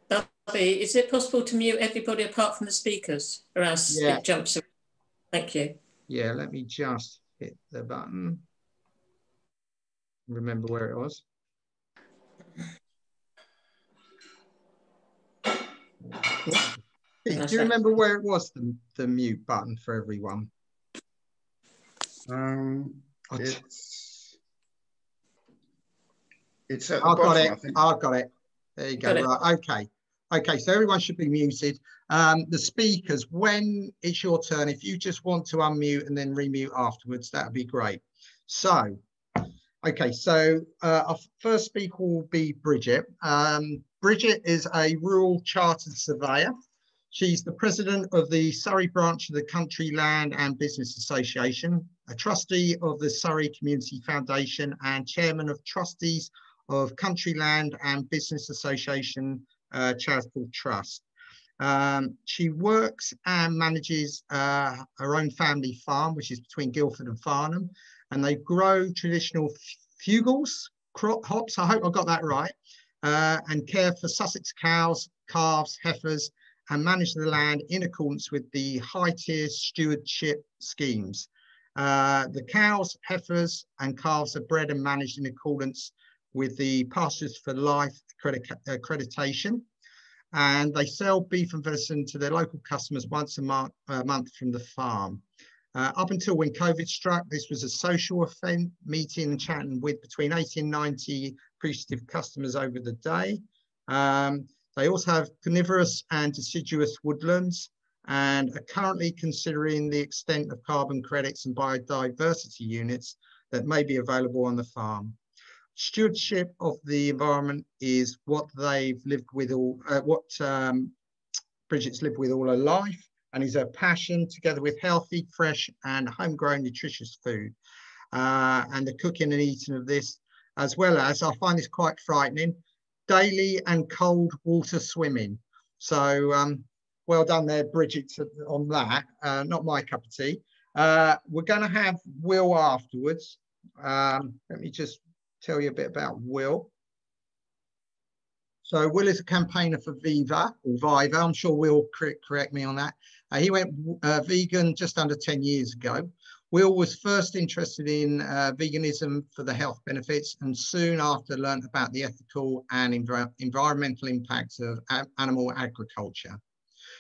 Bobby, is it possible to mute everybody apart from the speakers, or else it jumps around? Thank you. Yeah, let me just hit the button. Remember where it was. Do you remember where it was, the mute button for everyone? It's at the bottom, I think. I've got it. There you go. Right. Okay, so everyone should be muted. The speakers, when it's your turn, if you just want to unmute and then remute afterwards, that would be great. So, okay, so our first speaker will be Bridget. Bridget is a rural chartered surveyor. She's the president of the Surrey branch of the Country Land and Business Association, a trustee of the Surrey Community Foundation, and chairman of trustees of Country Land and Business Association Charitable Trust. She works and manages her own family farm, which is between Guildford and Farnham, and they grow traditional fugels, hops, I hope I got that right, and care for Sussex cows, calves, heifers, and manage the land in accordance with the high-tier stewardship schemes. The cows, heifers, and calves are bred and managed in accordance with the Pastures for Life accreditation, and they sell beef and venison to their local customers once a month from the farm. Up until when COVID struck, this was a social event, meeting and chatting with between 80 and 90 appreciative customers over the day. They also have carnivorous and deciduous woodlands, and are currently considering the extent of carbon credits and biodiversity units that may be available on the farm. Stewardship of the environment is what they've lived with Bridget's lived with all her life, and is her passion, together with healthy, fresh, and homegrown nutritious food. And the cooking and eating of this, as well as, I find this quite frightening, daily and cold water swimming. So well done there, Bridget, on that. Not my cup of tea. We're going to have Will afterwards. Let me just tell you a bit about Will. So Will is a campaigner for Viva, or Viva. I'm sure Will correct me on that. He went vegan just under 10 years ago. Will was first interested in veganism for the health benefits, and soon after learned about the ethical and environmental impacts of animal agriculture.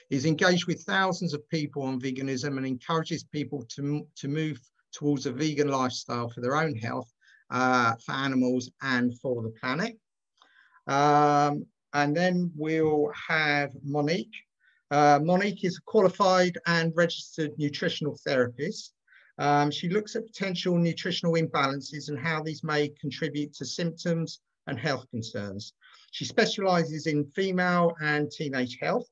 He's engaged with thousands of people on veganism and encourages people to move towards a vegan lifestyle for their own health, for animals and for the planet. And then we'll have Monique. Monique is a qualified and registered nutritional therapist. She looks at potential nutritional imbalances and how these may contribute to symptoms and health concerns. She specializes in female and teenage health.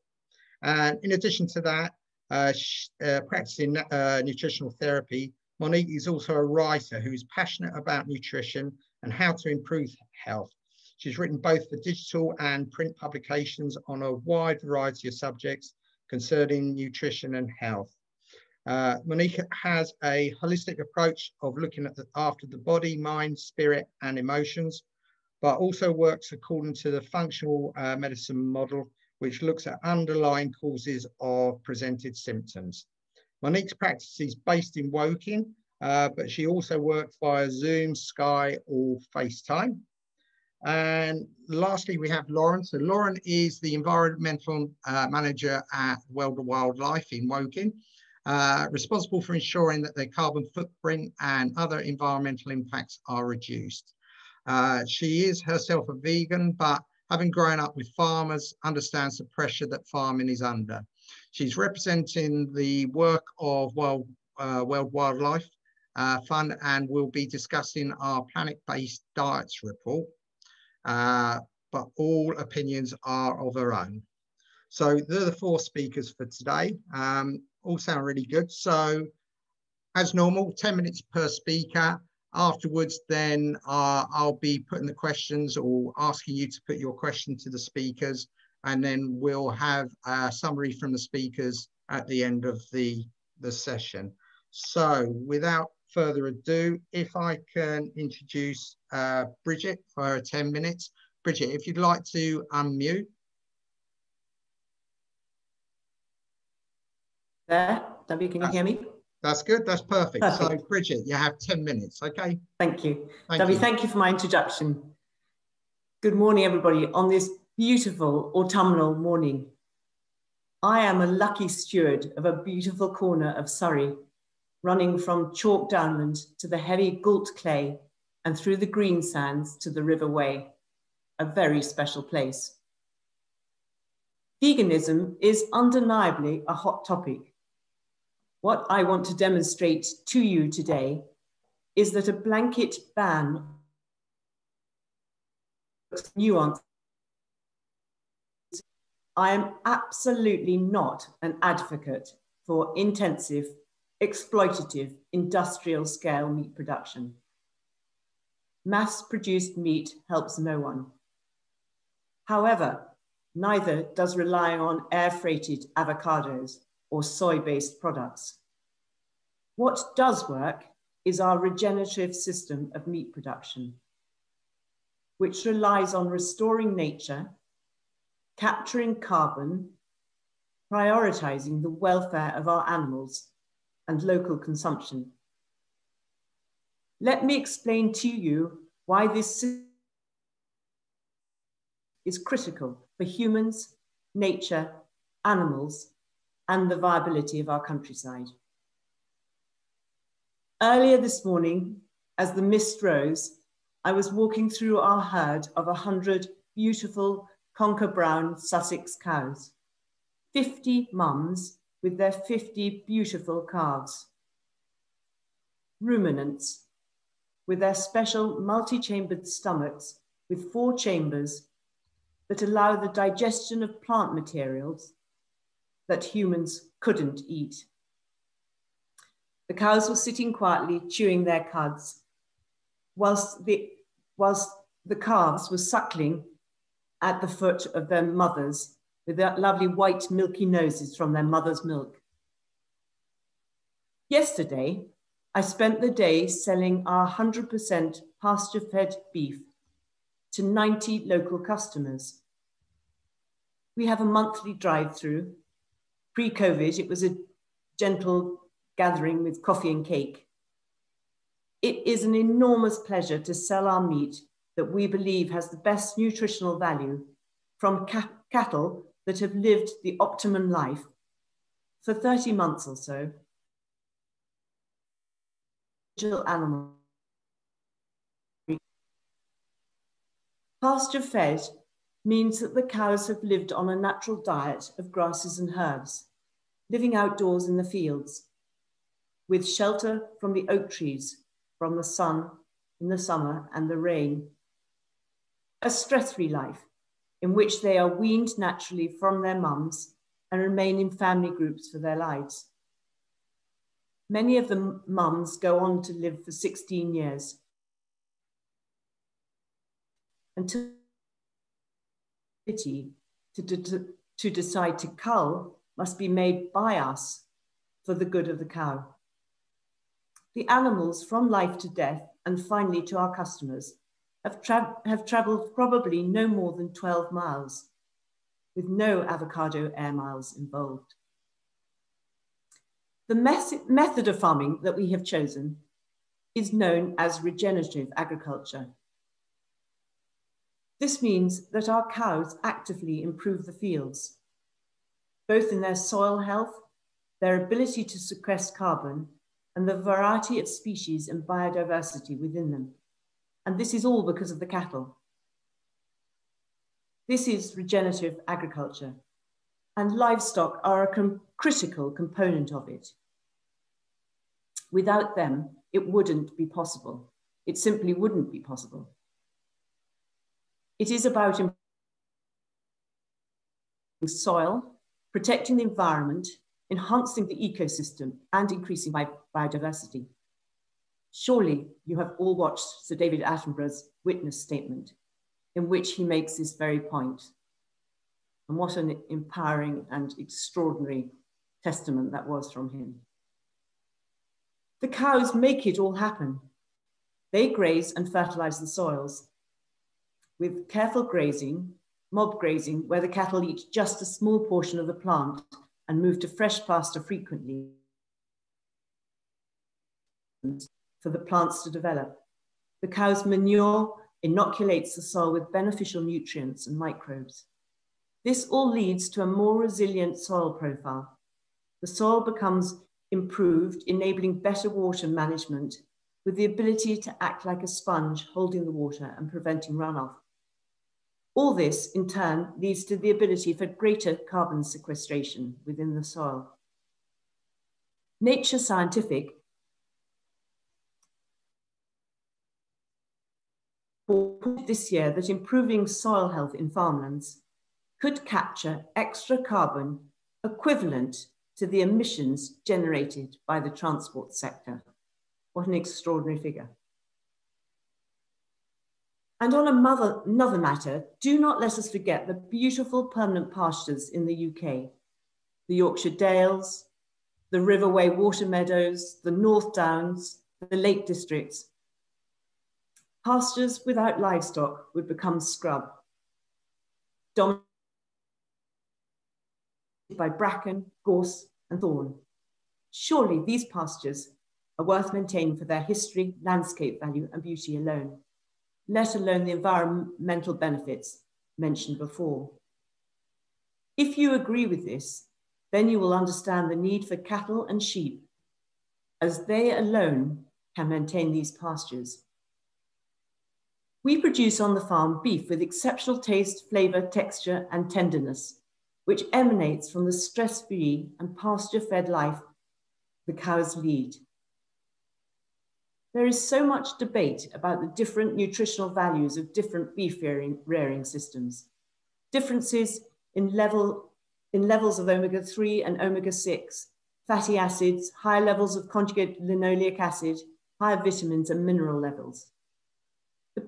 And in addition to that, practicing nutritional therapy, Monique is also a writer who is passionate about nutrition and how to improve health. She's written both for digital and print publications on a wide variety of subjects concerning nutrition and health. Monique has a holistic approach of looking after the body, mind, spirit, and emotions, but also works according to the functional medicine model, which looks at underlying causes of presented symptoms. Monique's practice is based in Woking, but she also works via Zoom, Sky, or FaceTime. And lastly, we have Lauren. So Lauren is the environmental manager at World of Wildlife in Woking, responsible for ensuring that their carbon footprint and other environmental impacts are reduced. She is herself a vegan, but having grown up with farmers, understands the pressure that farming is under. She's representing the work of World Wildlife Fund, and will be discussing our planet-based diets report. But all opinions are of her own. So they're the four speakers for today. All sound really good. So as normal, 10 minutes per speaker. Afterwards, then I'll be putting the questions or asking you to put your question to the speakers, and then we'll have a summary from the speakers at the end of the session. So without further ado, if I can introduce Bridget for 10 minutes. Bridget, if you'd like to unmute. there. Debbie, can you hear me? That's good. That's perfect. Perfect. So, Bridget, you have 10 minutes, okay? Thank you. Debbie, thank you for my introduction. Good morning, everybody, on this beautiful autumnal morning. I am a lucky steward of a beautiful corner of Surrey, running from chalk downland to the heavy Gault clay and through the green sands to the River Wey, a very special place. Veganism is undeniably a hot topic. What I want to demonstrate to you today is that a blanket ban nuance. I am absolutely not an advocate for intensive, exploitative, industrial scale meat production. Mass-produced meat helps no one. However, neither does relying on air-freighted avocados or soy-based products. What does work is our regenerative system of meat production, which relies on restoring nature, capturing carbon, prioritizing the welfare of our animals and local consumption. Let me explain to you why this is critical for humans, nature, animals, and the viability of our countryside. Earlier this morning, as the mist rose, I was walking through our herd of 100 beautiful Conker Brown Sussex cows, 50 mums with their 50 beautiful calves, ruminants with their special multi-chambered stomachs with 4 chambers that allow the digestion of plant materials that humans couldn't eat. The cows were sitting quietly, chewing their cuds, whilst the calves were suckling at the foot of their mothers with their lovely white milky noses from their mother's milk. Yesterday, I spent the day selling our 100% pasture-fed beef to 90 local customers. We have a monthly drive-through. Pre-COVID, it was a gentle gathering with coffee and cake. It is an enormous pleasure to sell our meat that we believe has the best nutritional value from cattle that have lived the optimum life for 30 months or so. Animal. Pasture-fed means that the cows have lived on a natural diet of grasses and herbs, living outdoors in the fields, with shelter from the oak trees, from the sun in the summer and the rain. A stress-free life in which they are weaned naturally from their mums and remain in family groups for their lives. Many of the mums go on to live for 16 years until to decide to cull must be made by us for the good of the cow. The animals from life to death and finally to our customers have traveled probably no more than 12 miles with no avocado air miles involved. The method of farming that we have chosen is known as regenerative agriculture. This means that our cows actively improve the fields, both in their soil health, their ability to sequester carbon, and the variety of species and biodiversity within them. And this is all because of the cattle. This is regenerative agriculture, and livestock are a critical component of it. Without them, it wouldn't be possible. It simply wouldn't be possible. It is about improving soil, protecting the environment, enhancing the ecosystem, and increasing biodiversity. Surely you have all watched Sir David Attenborough's witness statement, in which he makes this very point. And what an empowering and extraordinary testament that was from him. The cows make it all happen. They graze and fertilize the soils. With careful grazing, mob grazing, where the cattle eat just a small portion of the plant and move to fresh pasture frequently for the plants to develop. The cow's manure inoculates the soil with beneficial nutrients and microbes. This all leads to a more resilient soil profile. The soil becomes improved, enabling better water management with the ability to act like a sponge, holding the water and preventing runoff. All this, in turn, leads to the ability for greater carbon sequestration within the soil. Nature Scientific reported this year that improving soil health in farmlands could capture extra carbon equivalent to the emissions generated by the transport sector. What an extraordinary figure. And on another matter, do not let us forget the beautiful permanent pastures in the UK, the Yorkshire Dales, the Riverway water meadows, the North Downs, the Lake Districts. Pastures without livestock would become scrub, dominated by bracken, gorse, and thorn. Surely these pastures are worth maintaining for their history, landscape value, and beauty alone, let alone the environmental benefits mentioned before. If you agree with this, then you will understand the need for cattle and sheep, as they alone can maintain these pastures. We produce on the farm beef with exceptional taste, flavor, texture, and tenderness, which emanates from the stress-free and pasture-fed life the cows lead. There is so much debate about the different nutritional values of different beef rearing systems, differences in levels of omega-3 and omega-6, fatty acids, higher levels of conjugate linoleic acid, higher vitamins and mineral levels. The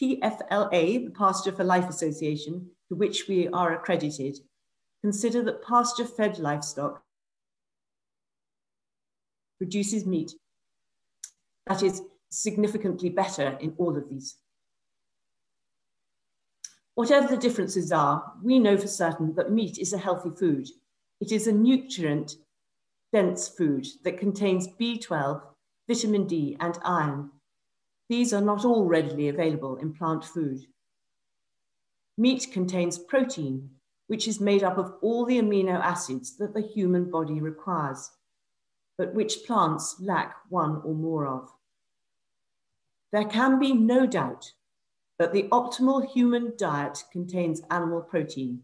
PFLA, the Pasture for Life Association, to which we are accredited, consider that pasture-fed livestock produces meat that is significantly better in all of these. Whatever the differences are, we know for certain that meat is a healthy food. It is a nutrient-dense food that contains B12, vitamin D, and iron. These are not all readily available in plant food. Meat contains protein, which is made up of all the amino acids that the human body requires, but which plants lack one or more of. There can be no doubt that the optimal human diet contains animal protein,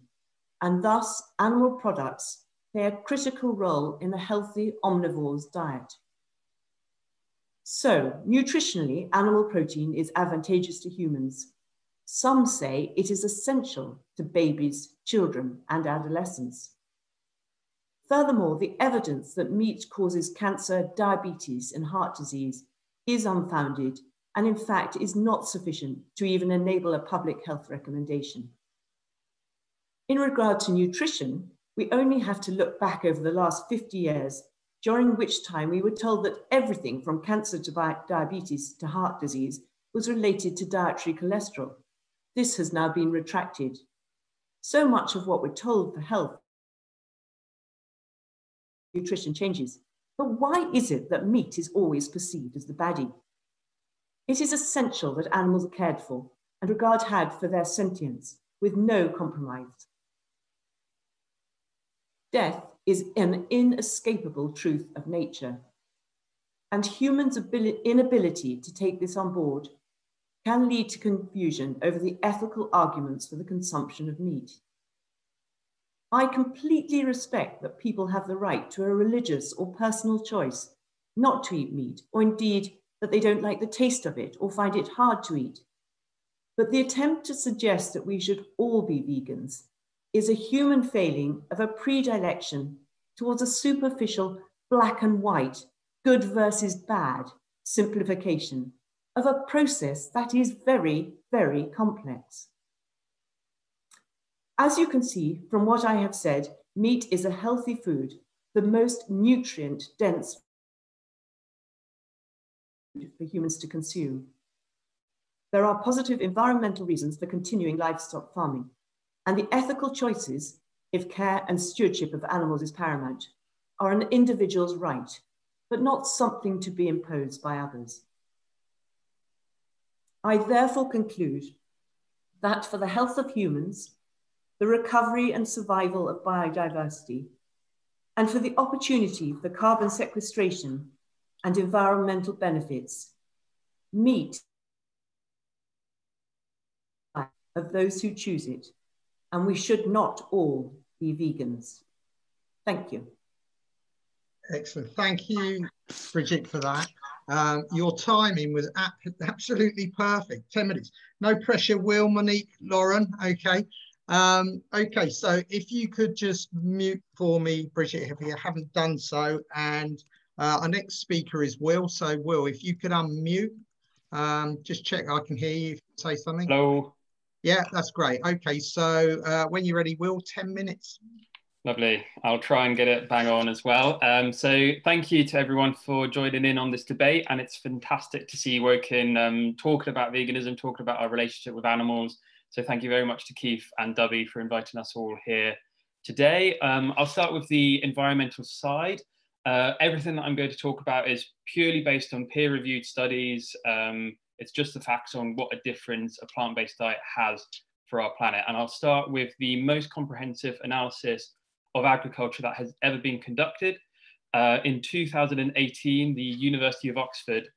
and thus animal products play a critical role in a healthy omnivore's diet. So, nutritionally, animal protein is advantageous to humans. Some say it is essential to babies, children, and adolescents. Furthermore, the evidence that meat causes cancer, diabetes, and heart disease is unfounded, and in fact is not sufficient to even enable a public health recommendation. In regard to nutrition, we only have to look back over the last 50 years, during which time we were told that everything from cancer to diabetes to heart disease was related to dietary cholesterol. This has now been retracted. So much of what we're told for health nutrition changes. But why is it that meat is always perceived as the baddie? It is essential that animals are cared for and regard had for their sentience with no compromise. Death is an inescapable truth of nature, and humans' inability to take this on board can lead to confusion over the ethical arguments for the consumption of meat. I completely respect that people have the right to a religious or personal choice not to eat meat, or indeed that they don't like the taste of it or find it hard to eat. But the attempt to suggest that we should all be vegans is a human failing of a predilection towards a superficial black and white, good versus bad simplification of a process that is very, very complex. As you can see from what I have said, meat is a healthy food, the most nutrient-dense food for humans to consume. There are positive environmental reasons for continuing livestock farming, and the ethical choices if care and stewardship of animals is paramount, are an individual's right, but not something to be imposed by others. I therefore conclude that for the health of humans, the recovery and survival of biodiversity, and for the opportunity for carbon sequestration and environmental benefits, meat of those who choose it, and we should not all be vegans. Thank you. Excellent. Thank you, Bridget, for that. Your timing was absolutely perfect. 10 minutes. No pressure, Will, Monique, Lauren. Okay. Okay, so if you could just mute for me, Bridget, if you haven't done so. And our next speaker is Will. So, Will, if you could unmute, just check I can hear you if you say something. Hello. Yeah, that's great. Okay, so when you're ready, Will, 10 minutes. Lovely. I'll try and get it bang on as well. So thank you to everyone for joining in on this debate. And it's fantastic to see you working, talking about veganism, talking about our relationship with animals. So thank you very much to Keith and Dubby for inviting us all here today. I'll start with the environmental side. Everything that I'm going to talk about is purely based on peer-reviewed studies. It's just the facts on what a difference a plant-based diet has for our planet. And I'll start with the most comprehensive analysis of agriculture that has ever been conducted. In 2018, the University of Oxford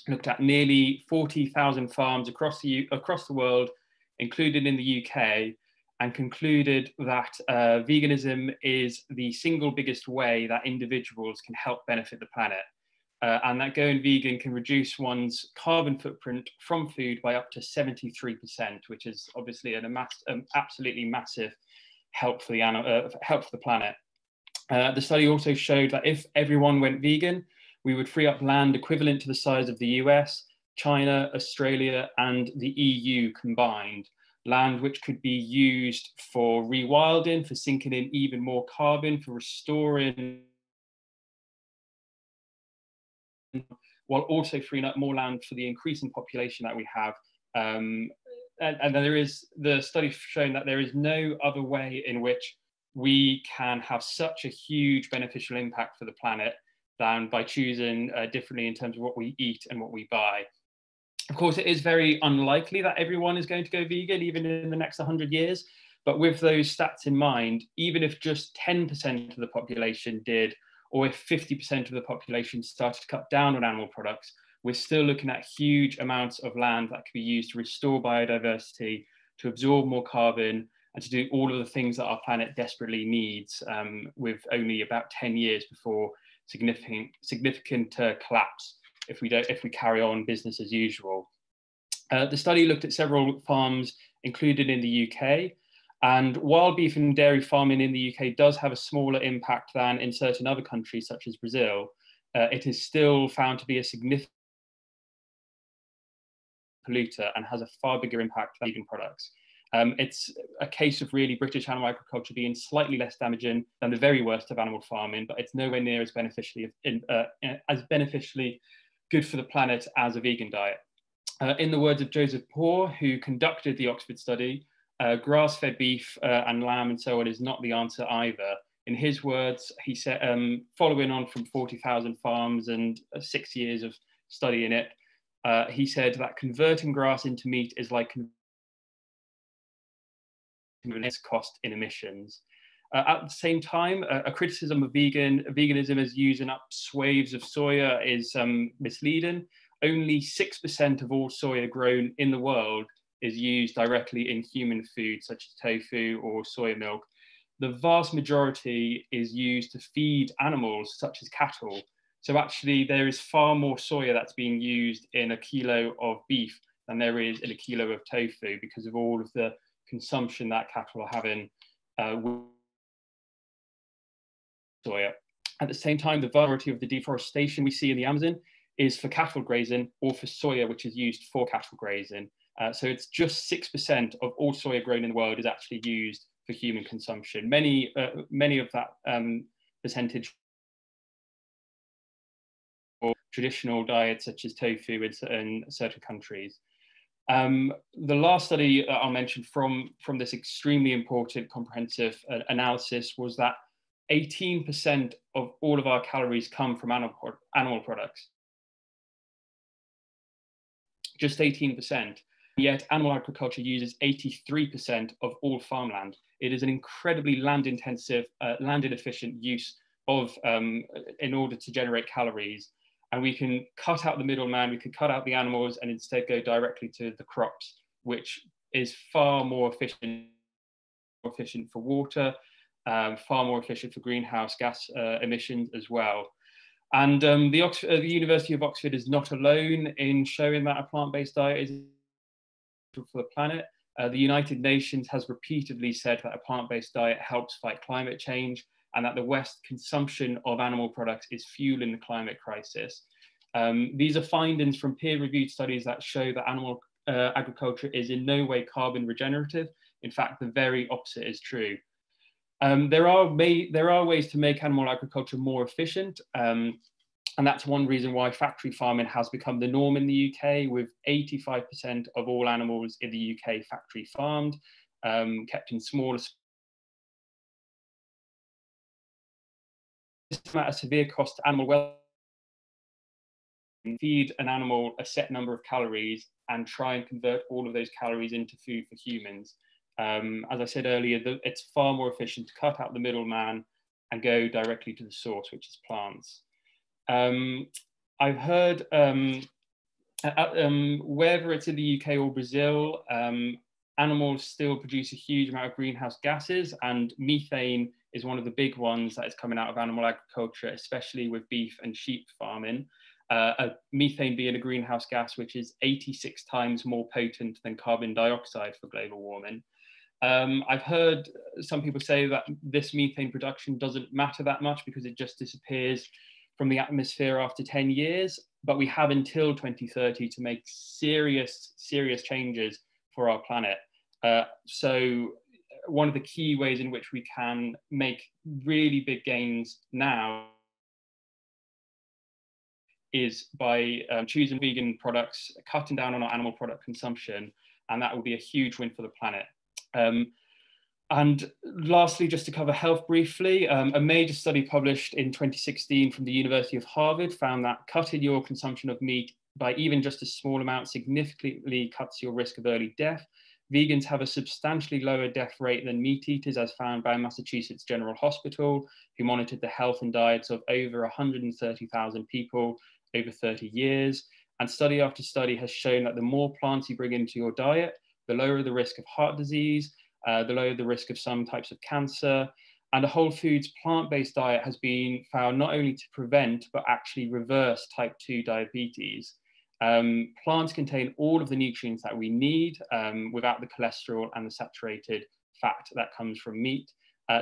looked at nearly 40,000 farms across the world, including in the UK, and concluded that veganism is the single biggest way that individuals can help benefit the planet. And that going vegan can reduce one's carbon footprint from food by up to 73%, which is obviously an absolutely massive help for the planet. The study also showed that if everyone went vegan, we would free up land equivalent to the size of the US, China, Australia, and the EU combined. Land which could be used for rewilding, for sinking in even more carbon, for restoring, while also freeing up more land for the increasing population that we have. And there is the study showing that there is no other way in which we can have such a huge beneficial impact for the planet than by choosing differently in terms of what we eat and what we buy. Of course, it is very unlikely that everyone is going to go vegan, even in the next 100 years. But with those stats in mind, even if just 10% of the population did, or if 50% of the population started to cut down on animal products, we're still looking at huge amounts of land that could be used to restore biodiversity, to absorb more carbon, and to do all of the things that our planet desperately needs, with only about 10 years before significant collapse if we carry on business as usual. The study looked at several farms included in the UK, and while beef and dairy farming in the UK does have a smaller impact than in certain other countries such as Brazil, it is still found to be a significant polluter and has a far bigger impact than vegan products. It's a case of really British animal agriculture being slightly less damaging than the very worst of animal farming, but it's nowhere near as beneficially good for the planet as a vegan diet. In the words of Joseph Poor, who conducted the Oxford study, grass-fed beef and lamb and so on is not the answer either. In his words, he said, following on from 40,000 farms and 6 years of studying it, he said that converting grass into meat is like its cost in emissions. At the same time, a criticism of veganism as using up swathes of soya is misleading. Only 6% of all soya grown in the world is used directly in human food, such as tofu or soya milk. The vast majority is used to feed animals, such as cattle. So actually, there is far more soya that's being used in a kilo of beef than there is in a kilo of tofu, because of all of the consumption that cattle are having with soya. At the same time, the majority of the deforestation we see in the Amazon is for cattle grazing or for soya, which is used for cattle grazing. So it's just 6% of all soya grown in the world is actually used for human consumption. Many of that percentage for traditional diets such as tofu in certain countries. The last study I'll mention from this extremely important comprehensive analysis was that 18% of all of our calories come from animal products. Just 18%. Yet animal agriculture uses 83% of all farmland. It is an incredibly land-intensive, land-inefficient use of, in order to generate calories. And we can cut out the middleman, we can cut out the animals and instead go directly to the crops, which is far more efficient for water, far more efficient for greenhouse gas emissions as well. And the University of Oxford is not alone in showing that a plant-based diet is for the planet. The United Nations has repeatedly said that a plant-based diet helps fight climate change, and that the West's consumption of animal products is fueling the climate crisis. These are findings from peer-reviewed studies that show that animal agriculture is in no way carbon regenerative. In fact, the very opposite is true. There are ways to make animal agriculture more efficient, and that's one reason why factory farming has become the norm in the UK, with 85% of all animals in the UK factory farmed, kept in smaller. At a severe cost to animal welfare. Feed an animal a set number of calories and try and convert all of those calories into food for humans. As I said earlier, it's far more efficient to cut out the middleman and go directly to the source, which is plants. I've heard, whether it's in the UK or Brazil, animals still produce a huge amount of greenhouse gases, and methane is one of the big ones that is coming out of animal agriculture, especially with beef and sheep farming. Methane being a greenhouse gas which is 86 times more potent than carbon dioxide for global warming. I've heard some people say that this methane production doesn't matter that much because it just disappears from the atmosphere after 10 years, but we have until 2030 to make serious changes for our planet. So one of the key ways in which we can make really big gains now is by choosing vegan products, cutting down on our animal product consumption, and that will be a huge win for the planet. And lastly, just to cover health briefly, a major study published in 2016 from the University of Harvard found that cutting your consumption of meat by even just a small amount significantly cuts your risk of early death. Vegans have a substantially lower death rate than meat eaters, as found by Massachusetts General Hospital, who monitored the health and diets of over 130,000 people over 30 years. And study after study has shown that the more plants you bring into your diet, the lower the risk of heart disease, the lower the risk of some types of cancer. And a whole foods plant-based diet has been found not only to prevent, but actually reverse type 2 diabetes. Plants contain all of the nutrients that we need without the cholesterol and the saturated fat that comes from meat.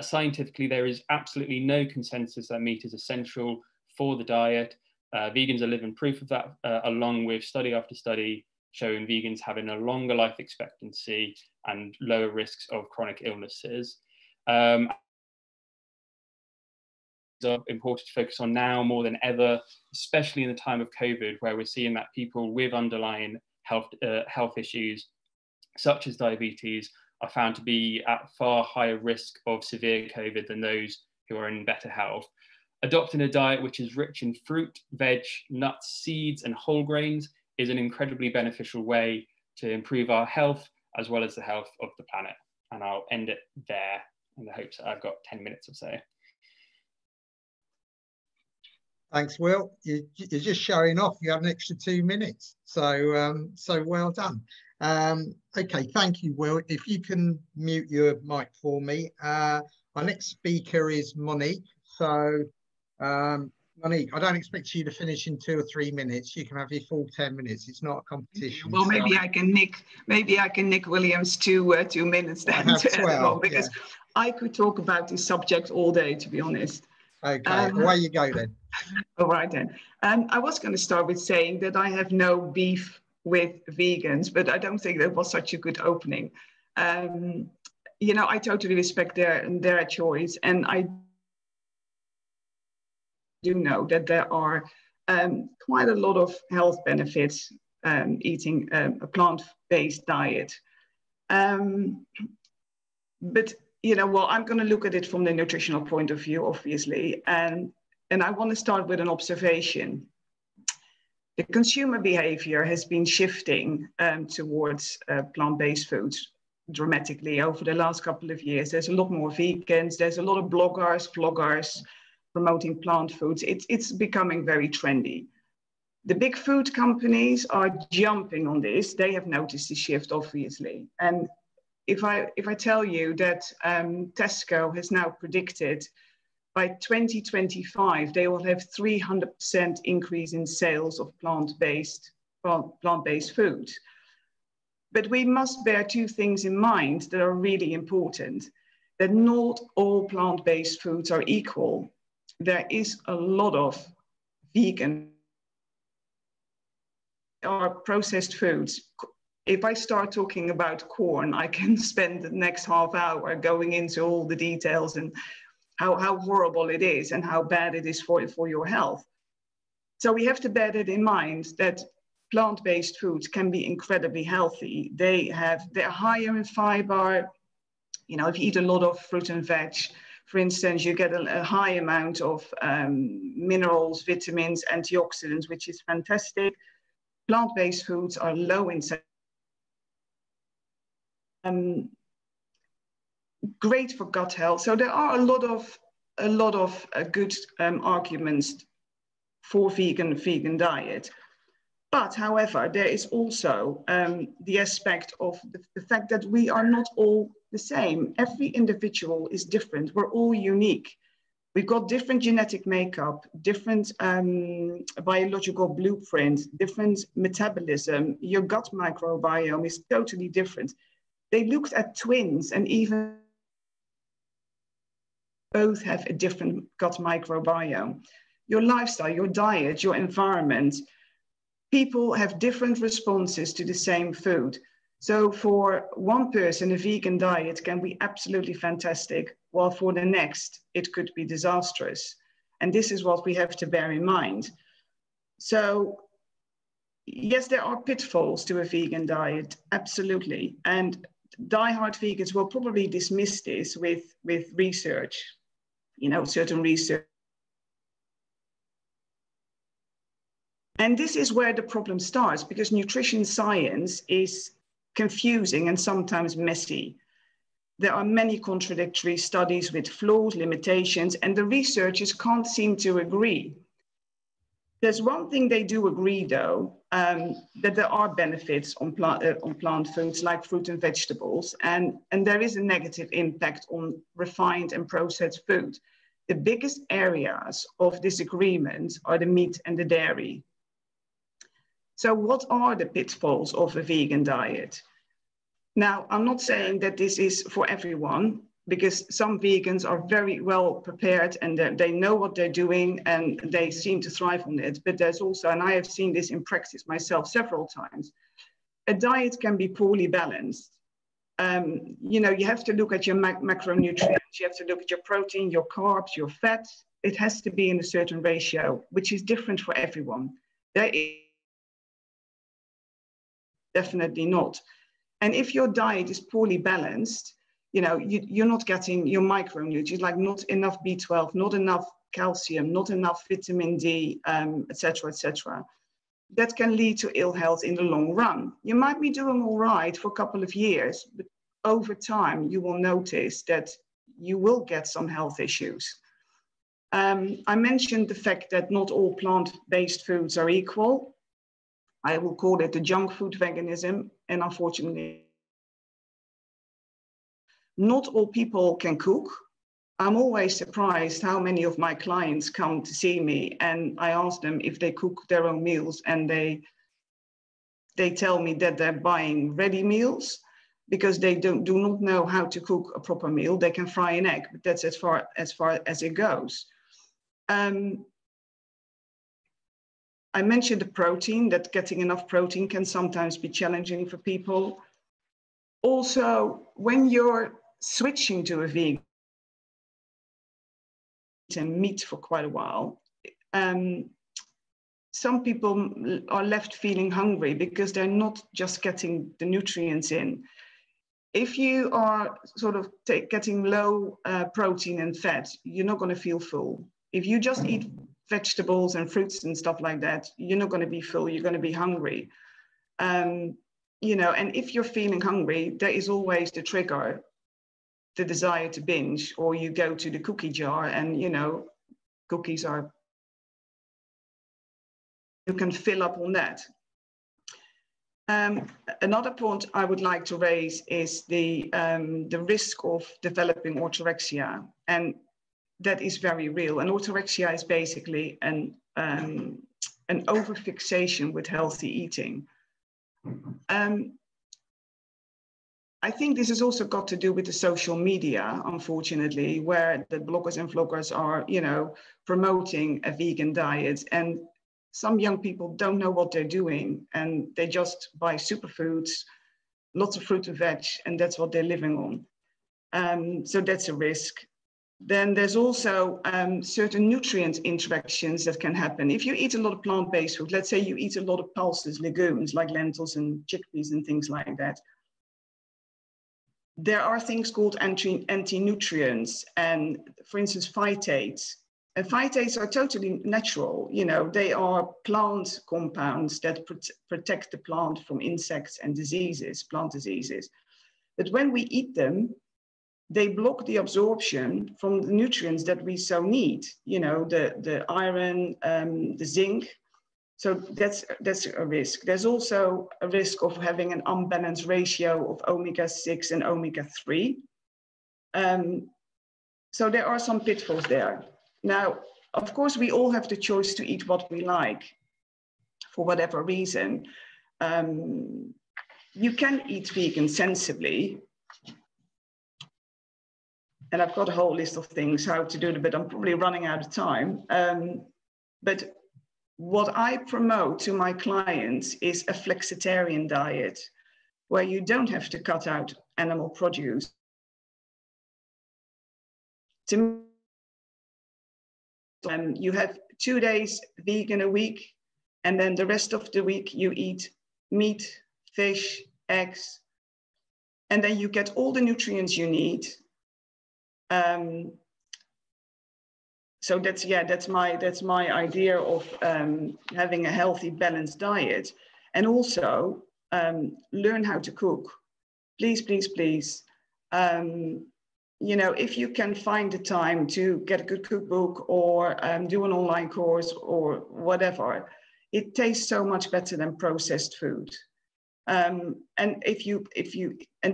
Scientifically, there is absolutely no consensus that meat is essential for the diet. Vegans are living proof of that, along with study after study showing vegans having a longer life expectancy and lower risks of chronic illnesses. Are important to focus on now more than ever, especially in the time of COVID, where we're seeing that people with underlying health issues, such as diabetes, are found to be at far higher risk of severe COVID than those who are in better health. Adopting a diet which is rich in fruit, veg, nuts, seeds, and whole grains is an incredibly beneficial way to improve our health as well as the health of the planet. And I'll end it there in the hopes that I've got 10 minutes or so. Thanks, Will. You're just showing off. You have an extra 2 minutes. So, so well done. Okay, thank you, Will. If you can mute your mic for me. Our next speaker is Monique. So, Monique, I don't expect you to finish in 2 or 3 minutes. You can have your full 10 minutes. It's not a competition. Well, maybe I can nick William's two minutes then because yeah. I could talk about this subject all day, to be honest. Okay, away you go then. All right then. I was going to start with saying that I have no beef with vegans, but I don't think that was such a good opening. You know, I totally respect their choice, and I do know that there are quite a lot of health benefits eating a plant-based diet. But you know, well, I'm going to look at it from the nutritional point of view, obviously, and I want to start with an observation. The consumer behavior has been shifting towards plant-based foods dramatically over the last couple of years. There's a lot more vegans. There's a lot of bloggers promoting plant foods. It's becoming very trendy. The big food companies are jumping on this. They have noticed the shift, obviously. And if I tell you that Tesco has now predicted by 2025, they will have 300% increase in sales of plant-based food. But we must bear two things in mind that are really important, that not all plant-based foods are equal. There is a lot of vegan or processed foods. If I start talking about corn, I can spend the next half hour going into all the details and how horrible it is and how bad it is for your health. So we have to bear that in mind, that plant-based foods can be incredibly healthy. They're higher in fiber. You know, if you eat a lot of fruit and veg, for instance, you get a high amount of minerals, vitamins, antioxidants, which is fantastic. Plant-based foods are low in great for gut health. So there are a lot of good arguments for vegan diet. But however, there is also the aspect of the fact that we are not all the same. Every individual is different. We're all unique. We've got different genetic makeup, different biological blueprint, different metabolism. Your gut microbiome is totally different. They looked at twins, and even both have a different gut microbiome. Your lifestyle, your diet, your environment, people have different responses to the same food. So for one person, a vegan diet can be absolutely fantastic, while for the next, it could be disastrous. And this is what we have to bear in mind. So yes, there are pitfalls to a vegan diet, absolutely. And diehard vegans will probably dismiss this with research, you know, certain research. And this is where the problem starts, because nutrition science is confusing and sometimes messy. There are many contradictory studies with flaws, limitations, and the researchers can't seem to agree. There's one thing they do agree, though, that there are benefits on plant foods like fruit and vegetables, and there is a negative impact on refined and processed food. The biggest areas of disagreement are the meat and the dairy. So what are the pitfalls of a vegan diet? Now, I'm not saying that this is for everyone, because some vegans are very well prepared and they know what they're doing and they seem to thrive on it. But there's also, and I have seen this in practice myself several times, a diet can be poorly balanced. You know, you have to look at your macronutrients, you have to look at your protein, your carbs, your fats. It has to be in a certain ratio, which is different for everyone. There is definitely not. And if your diet is poorly balanced, you know, you're not getting your micronutrients, like not enough B12, not enough calcium, not enough vitamin D, et cetera, that can lead to ill health in the long run. You might be doing all right for a couple of years, but over time, you will notice that you will get some health issues. I mentioned the fact that not all plant-based foods are equal. I will call it the junk food veganism, and unfortunately, not all people can cook. I'm always surprised how many of my clients come to see me and I ask them if they cook their own meals, and they tell me that they're buying ready meals because they do not know how to cook a proper meal. They can fry an egg, but that's as far as it goes. I mentioned the protein, that getting enough protein can sometimes be challenging for people. Also, when you're switching to a vegan and meat for quite a while, some people are left feeling hungry because they're not just getting the nutrients in. If you are sort of getting low protein and fat, you're not going to feel full. If you just eat vegetables and fruits and stuff like that, you're not going to be full, you're going to be hungry. You know, and if you're feeling hungry, there is always the trigger, the desire to binge, or you go to the cookie jar and, you know, cookies are, you can fill up on that. Another point I would like to raise is the risk of developing orthorexia, and that is very real. And orthorexia is basically an overfixation with healthy eating. I think this has also got to do with the social media, unfortunately, where the bloggers and vloggers are, you know, promoting a vegan diet, and some young people don't know what they're doing, and they just buy superfoods, lots of fruit and veg, and that's what they're living on. So that's a risk. Then there's also certain nutrient interactions that can happen. If you eat a lot of plant-based food, let's say you eat a lot of pulses, legumes like lentils and chickpeas and things like that, there are things called anti-nutrients, and for instance, phytates. And phytates are totally natural. You know, they are plant compounds that protect the plant from insects and diseases, plant diseases. But when we eat them, they block the absorption from the nutrients that we so need. You know, the iron, the zinc. So that's a risk. There's also a risk of having an unbalanced ratio of omega-6 and omega-3. So there are some pitfalls there. Now, of course, we all have the choice to eat what we like for whatever reason. You can eat vegan sensibly. And I've got a whole list of things how to do it, but I'm probably running out of time. But what I promote to my clients is a flexitarian diet, where you don't have to cut out animal produce. To me, you have 2 days vegan a week, and then the rest of the week you eat meat, fish, eggs, and then you get all the nutrients you need. So that's my idea of having a healthy, balanced diet, and also learn how to cook. Please, please, please. You know, if you can find the time to get a good cookbook or do an online course or whatever, it tastes so much better than processed food. And and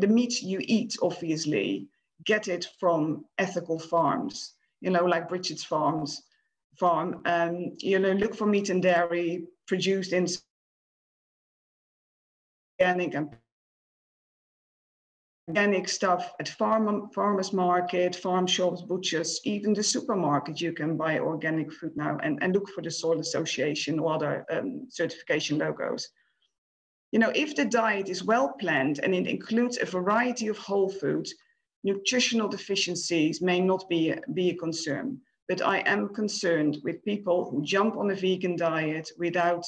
the meat you eat, obviously, get it from ethical farms, you know, like Bridget's farm. You know, look for meat and dairy produced in organic stuff at farmers market, farm shops, butchers, even the supermarket. You can buy organic food now, and look for the Soil Association or other certification logos. You know, if the diet is well planned and it includes a variety of whole foods, nutritional deficiencies may not be a concern. But I am concerned with people who jump on a vegan diet without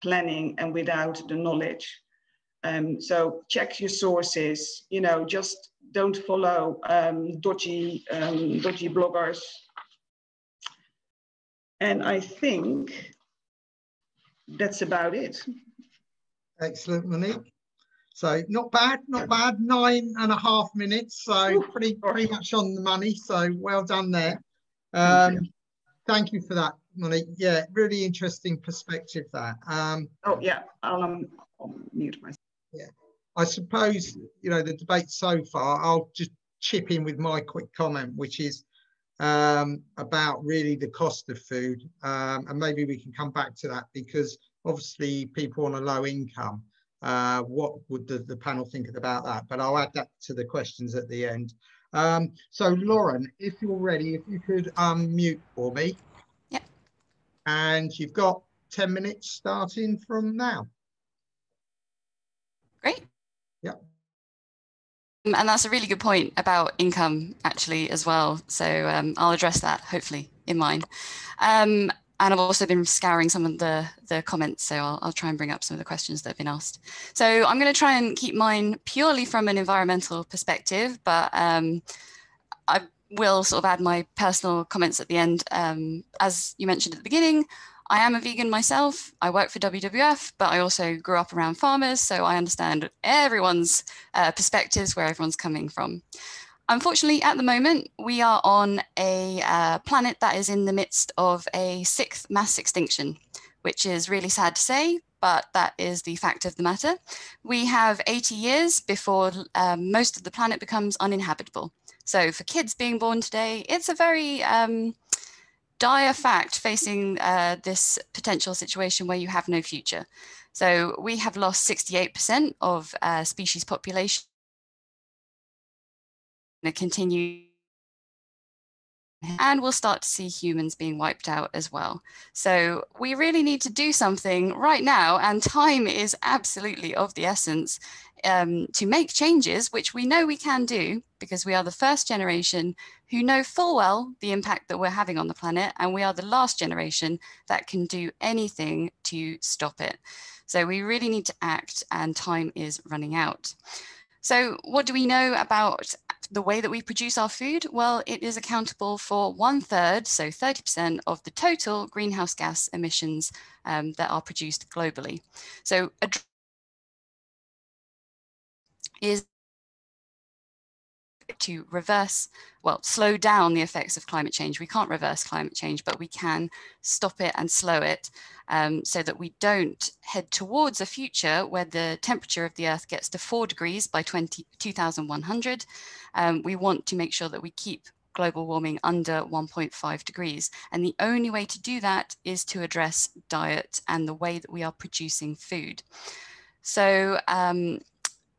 planning and without the knowledge. So check your sources, you know, just don't follow dodgy bloggers. And I think that's about it. Excellent, Monique. So not bad, 9.5 minutes. So pretty much on the money. So well done there. Thank you for that, Monique. Yeah, really interesting perspective that. Oh yeah, I'll mute myself. Yeah, I suppose, you know, the debate so far, I'll just chip in with my quick comment, which is about really the cost of food. And maybe we can come back to that, because obviously people on a low income, what would the panel think about that? But I'll add that to the questions at the end. So Lauren, if you're ready, if you could unmute for me. Yep. And you've got 10 minutes starting from now. Great. Yep. And that's a really good point about income, actually, as well. So I'll address that, hopefully, in mine. I've also been scouring some of the comments, so I'll try and bring up some of the questions that have been asked. So I'm going to try and keep mine purely from an environmental perspective, but I will sort of add my personal comments at the end. As you mentioned at the beginning, I am a vegan myself. I work for WWF, but I also grew up around farmers, so I understand everyone's perspectives, where everyone's coming from. Unfortunately, at the moment, we are on a planet that is in the midst of a 6th mass extinction, which is really sad to say, but that is the fact of the matter. We have 80 years before most of the planet becomes uninhabitable. So for kids being born today, it's a very dire fact facing this potential situation where you have no future. So we have lost 68% of species population. Continue, and we'll start to see humans being wiped out as well. So we really need to do something right now, and time is absolutely of the essence to make changes, which we know we can do because we are the first generation who know full well the impact that we're having on the planet, and we are the last generation that can do anything to stop it. So we really need to act, and time is running out. So what do we know about the way that we produce our food? Well, it is accountable for 1/3, so 30% of the total greenhouse gas emissions that are produced globally. So is to reverse, well, slow down the effects of climate change. We can't reverse climate change, but we can stop it and slow it so that we don't head towards a future where the temperature of the Earth gets to 4 degrees by 2100. We want to make sure that we keep global warming under 1.5 degrees. And the only way to do that is to address diet and the way that we are producing food. So,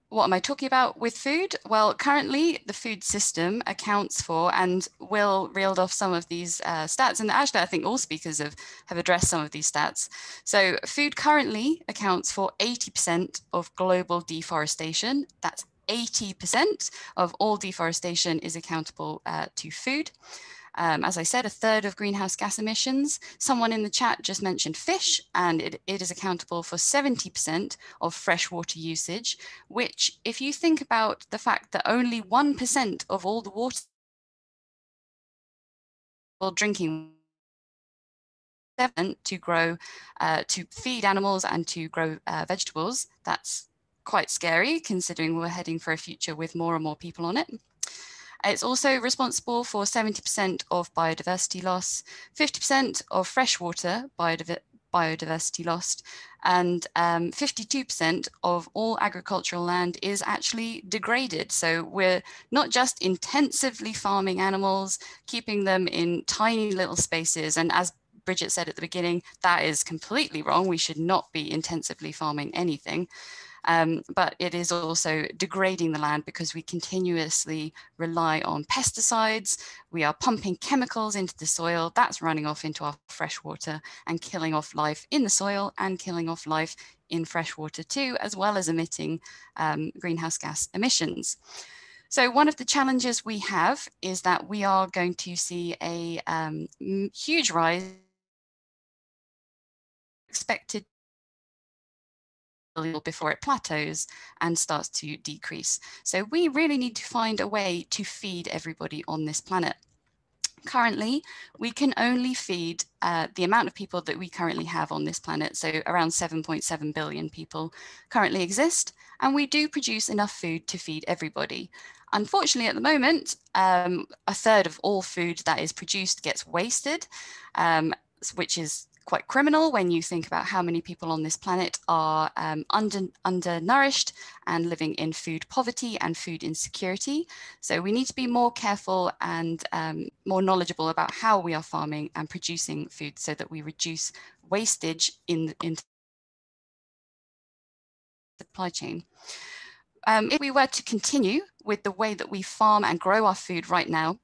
what am I talking about with food? Well, currently the food system accounts for, and Will reeled off some of these stats, and actually I think all speakers have addressed some of these stats. So food currently accounts for 80% of global deforestation. That's 80% of all deforestation is accountable to food. As I said, 1/3 of greenhouse gas emissions. Someone in the chat just mentioned fish, and it is accountable for 70% of freshwater usage, which, if you think about the fact that only 1% of all the water drinking to grow, to feed animals and to grow vegetables, that's quite scary considering we're heading for a future with more and more people on it. It's also responsible for 70% of biodiversity loss, 50% of freshwater biodiversity lost, and 52% of all agricultural land is actually degraded. So we're not just intensively farming animals, keeping them in tiny little spaces, and as Bridget said at the beginning, that is completely wrong. We should not be intensively farming anything. But it is also degrading the land because we continuously rely on pesticides. We are pumping chemicals into the soil. That's running off into our freshwater and killing off life in the soil and killing off life in freshwater too, as well as emitting greenhouse gas emissions. So one of the challenges we have is that we are going to see a huge rise expected before it plateaus and starts to decrease. So we really need to find a way to feed everybody on this planet. Currently, we can only feed the amount of people that we currently have on this planet. So around 7.7 billion people currently exist, and we do produce enough food to feed everybody. Unfortunately, at the moment, 1/3 of all food that is produced gets wasted, which is quite criminal when you think about how many people on this planet are undernourished and living in food poverty and food insecurity. So we need to be more careful and more knowledgeable about how we are farming and producing food so that we reduce wastage in the supply chain. If we were to continue with the way that we farm and grow our food right now,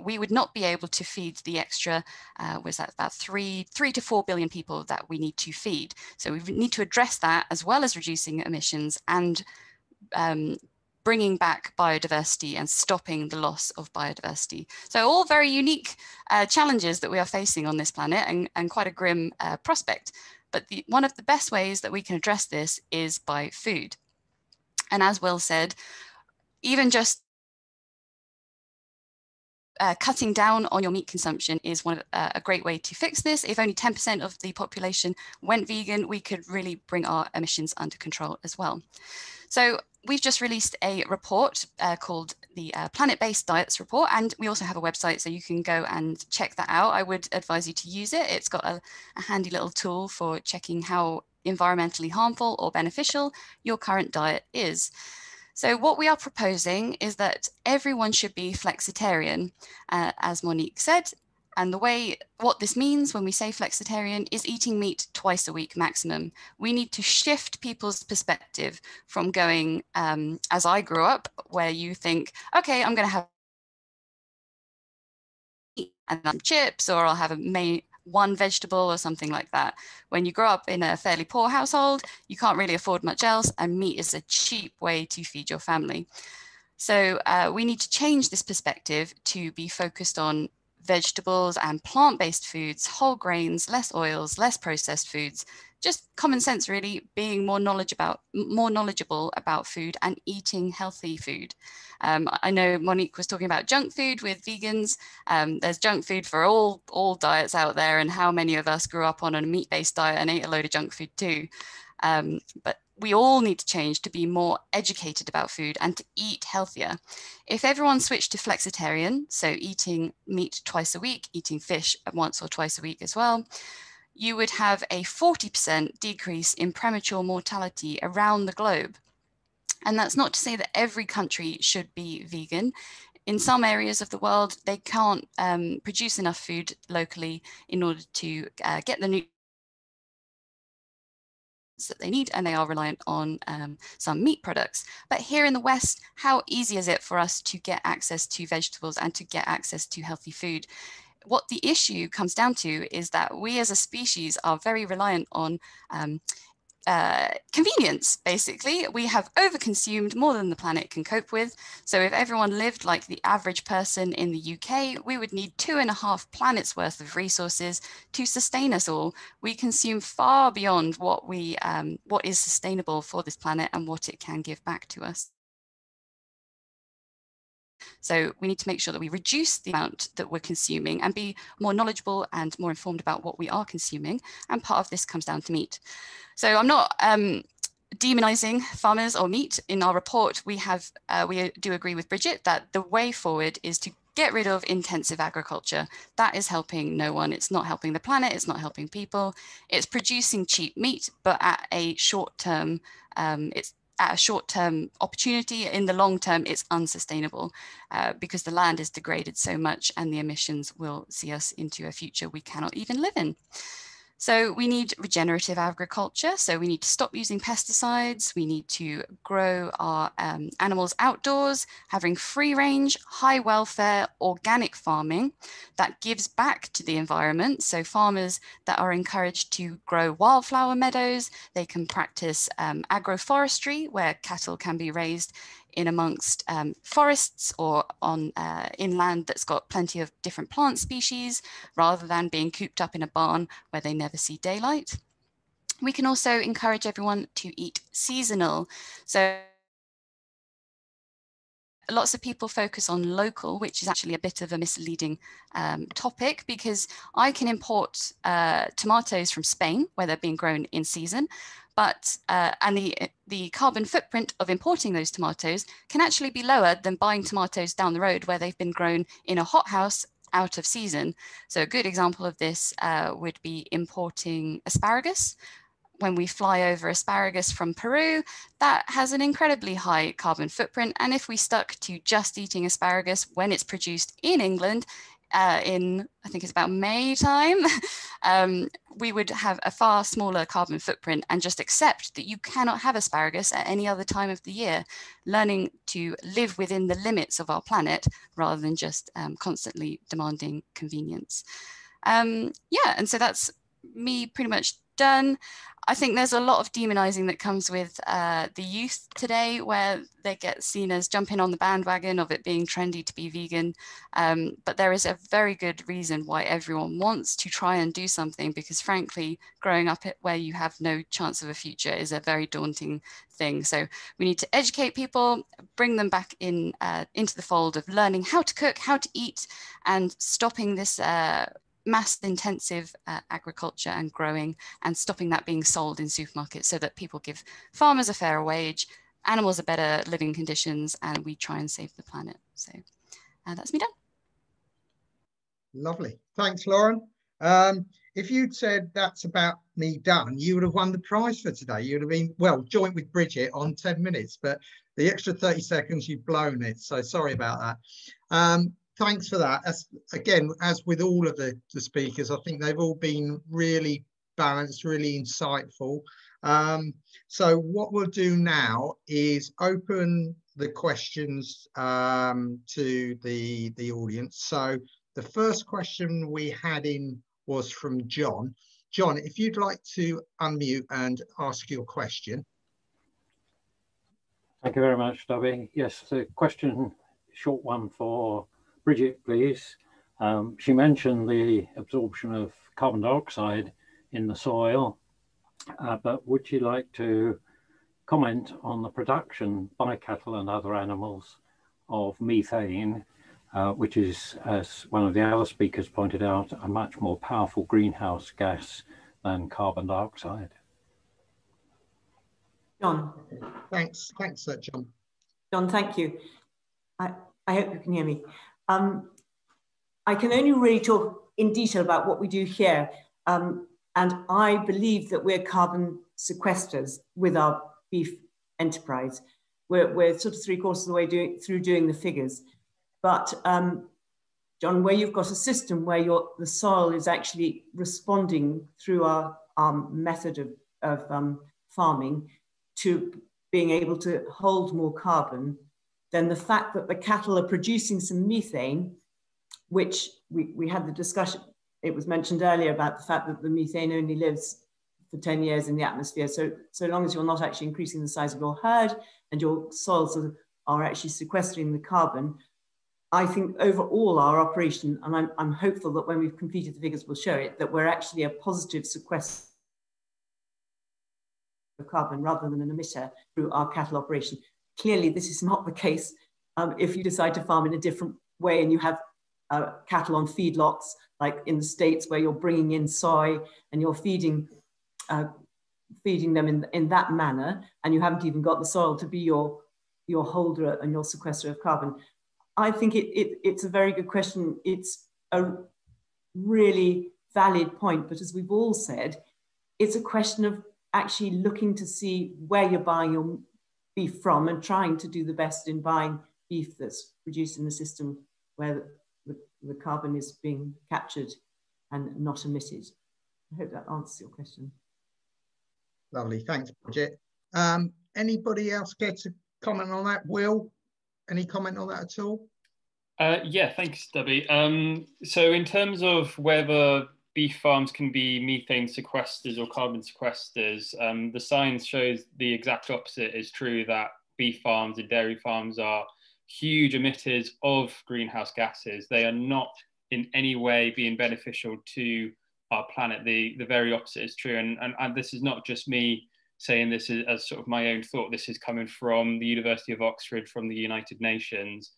we would not be able to feed the extra, about 3 to 4 billion people that we need to feed. So we need to address that as well as reducing emissions and bringing back biodiversity and stopping the loss of biodiversity. So all very unique challenges that we are facing on this planet, and quite a grim prospect. But one of the best ways that we can address this is by food. And as Will said, even just cutting down on your meat consumption is a great way to fix this. If only 10% of the population went vegan, we could really bring our emissions under control as well. So we've just released a report called the Planet-Based Diets Report, and we also have a website, so you can go and check that out. I would advise you to use it. It's got a handy little tool for checking how environmentally harmful or beneficial your current diet is. So what we are proposing is that everyone should be flexitarian, as Monique said. And what this means when we say flexitarian is eating meat twice a week maximum. We need to shift people's perspective from going, as I grew up, where you think, okay, I'm going to have meat and some chips, or I'll have one vegetable or something like that. When you grow up in a fairly poor household, you can't really afford much else, and meat is a cheap way to feed your family. So we need to change this perspective to be focused on vegetables and plant-based foods, whole grains, less oils, less processed foods, just common sense really, being more knowledgeable about food and eating healthy food. I know Monique was talking about junk food with vegans. There's junk food for all diets out there, and how many of us grew up on a meat-based diet and ate a load of junk food too. But we all need to change to be more educated about food and to eat healthier. If everyone switched to flexitarian, so eating meat twice a week, eating fish once or twice a week as well, you would have a 40% decrease in premature mortality around the globe. And that's not to say that every country should be vegan. In some areas of the world, they can't produce enough food locally in order to get the nutrients that they need, and they are reliant on some meat products. But here in the West, how easy is it for us to get access to vegetables and to get access to healthy food? What the issue comes down to is that we as a species are very reliant on convenience, basically. We have overconsumed more than the planet can cope with. So if everyone lived like the average person in the UK, we would need 2.5 planets worth of resources to sustain us all. We consume far beyond what is sustainable for this planet and what it can give back to us. So we need to make sure that we reduce the amount that we're consuming and be more knowledgeable and more informed about what we are consuming. And part of this comes down to meat. So I'm not demonizing farmers or meat. In our report, we do agree with Bridget that the way forward is to get rid of intensive agriculture. That is helping no one. It's not helping the planet. It's not helping people. It's producing cheap meat, but at a short-term, opportunity. In the long term, it's unsustainable because the land is degraded so much and the emissions will see us into a future we cannot even live in. So we need regenerative agriculture. So we need to stop using pesticides. We need to grow our animals outdoors, having free range, high welfare, organic farming that gives back to the environment. So farmers that are encouraged to grow wildflower meadows, they can practice agroforestry where cattle can be raised in amongst forests or on inland that's got plenty of different plant species rather than being cooped up in a barn where they never see daylight. We can also encourage everyone to eat seasonal. So lots of people focus on local, which is actually a bit of a misleading topic because I can import tomatoes from Spain where they're being grown in season. But and the carbon footprint of importing those tomatoes can actually be lower than buying tomatoes down the road where they've been grown in a hothouse out of season. So a good example of this would be importing asparagus. When we fly over asparagus from Peru, that has an incredibly high carbon footprint. And if we stuck to just eating asparagus when it's produced in England, in, I think it's about May time, we would have a far smaller carbon footprint and just accept that you cannot have asparagus at any other time of the year, learning to live within the limits of our planet rather than just constantly demanding convenience. Yeah, and so that's me pretty much done. I think there's a lot of demonizing that comes with the youth today, where they get seen as jumping on the bandwagon of it being trendy to be vegan. But there is a very good reason why everyone wants to try and do something, because frankly, growing up where you have no chance of a future is a very daunting thing. So we need to educate people, bring them back in into the fold of learning how to cook, how to eat, and stopping this mass intensive agriculture and growing, and stopping that being sold in supermarkets, so that people give farmers a fairer wage, animals a better living conditions, and we try and save the planet. So that's me done. Lovely. Thanks, Lauren. If you'd said that's about me done, you would have won the prize for today. You'd have been, well, joint with Bridget on 10 minutes, but the extra 30 seconds, you've blown it. So sorry about that. Thanks for that. Again, as with all of the speakers, I think they've all been really balanced, really insightful. So what we'll do now is open the questions to the audience. So the first question we had in was from John. John, if you'd like to unmute and ask your question. Thank you very much, Debbie. Yes, the question, short one for Bridget, please. She mentioned the absorption of carbon dioxide in the soil, but would you like to comment on the production by cattle and other animals of methane, which is, as one of the other speakers pointed out, a much more powerful greenhouse gas than carbon dioxide? John. Thanks, John. John, thank you. I hope you can hear me. I can only really talk in detail about what we do here. And I believe that we're carbon sequesters with our beef enterprise. We're sort of 3/4 of the way through doing the figures. But John, where you've got a system where the soil is actually responding through our method of farming to being able to hold more carbon, then the fact that the cattle are producing some methane, which we had the discussion, it was mentioned earlier about the fact that the methane only lives for 10 years in the atmosphere. So long as you're not actually increasing the size of your herd and your soils are actually sequestering the carbon, I think overall our operation, and I'm hopeful that when we've completed the figures, we'll show it, that we're actually a positive sequester of carbon rather than an emitter through our cattle operation. Clearly, this is not the case if you decide to farm in a different way and you have cattle on feedlots, like in the States, where you're bringing in soy and you're feeding them in that manner, and you haven't even got the soil to be your holder and your sequester of carbon. I think it's a very good question. It's a really valid point, but as we've all said, it's a question of actually looking to see where you're buying your beef from and trying to do the best in buying beef that's produced in the system where the carbon is being captured and not emitted. I hope that answers your question. Lovely, thanks, Bridget. Anybody else care to comment on that? Will, any comment on that at all? Yeah, thanks, Debbie. So in terms of whether beef farms can be methane sequesters or carbon sequesters, the science shows the exact opposite is true, that beef farms and dairy farms are huge emitters of greenhouse gases. They are not in any way being beneficial to our planet. The very opposite is true. And this is not just me saying this as sort of my own thought. This is coming from the University of Oxford, from the United Nations.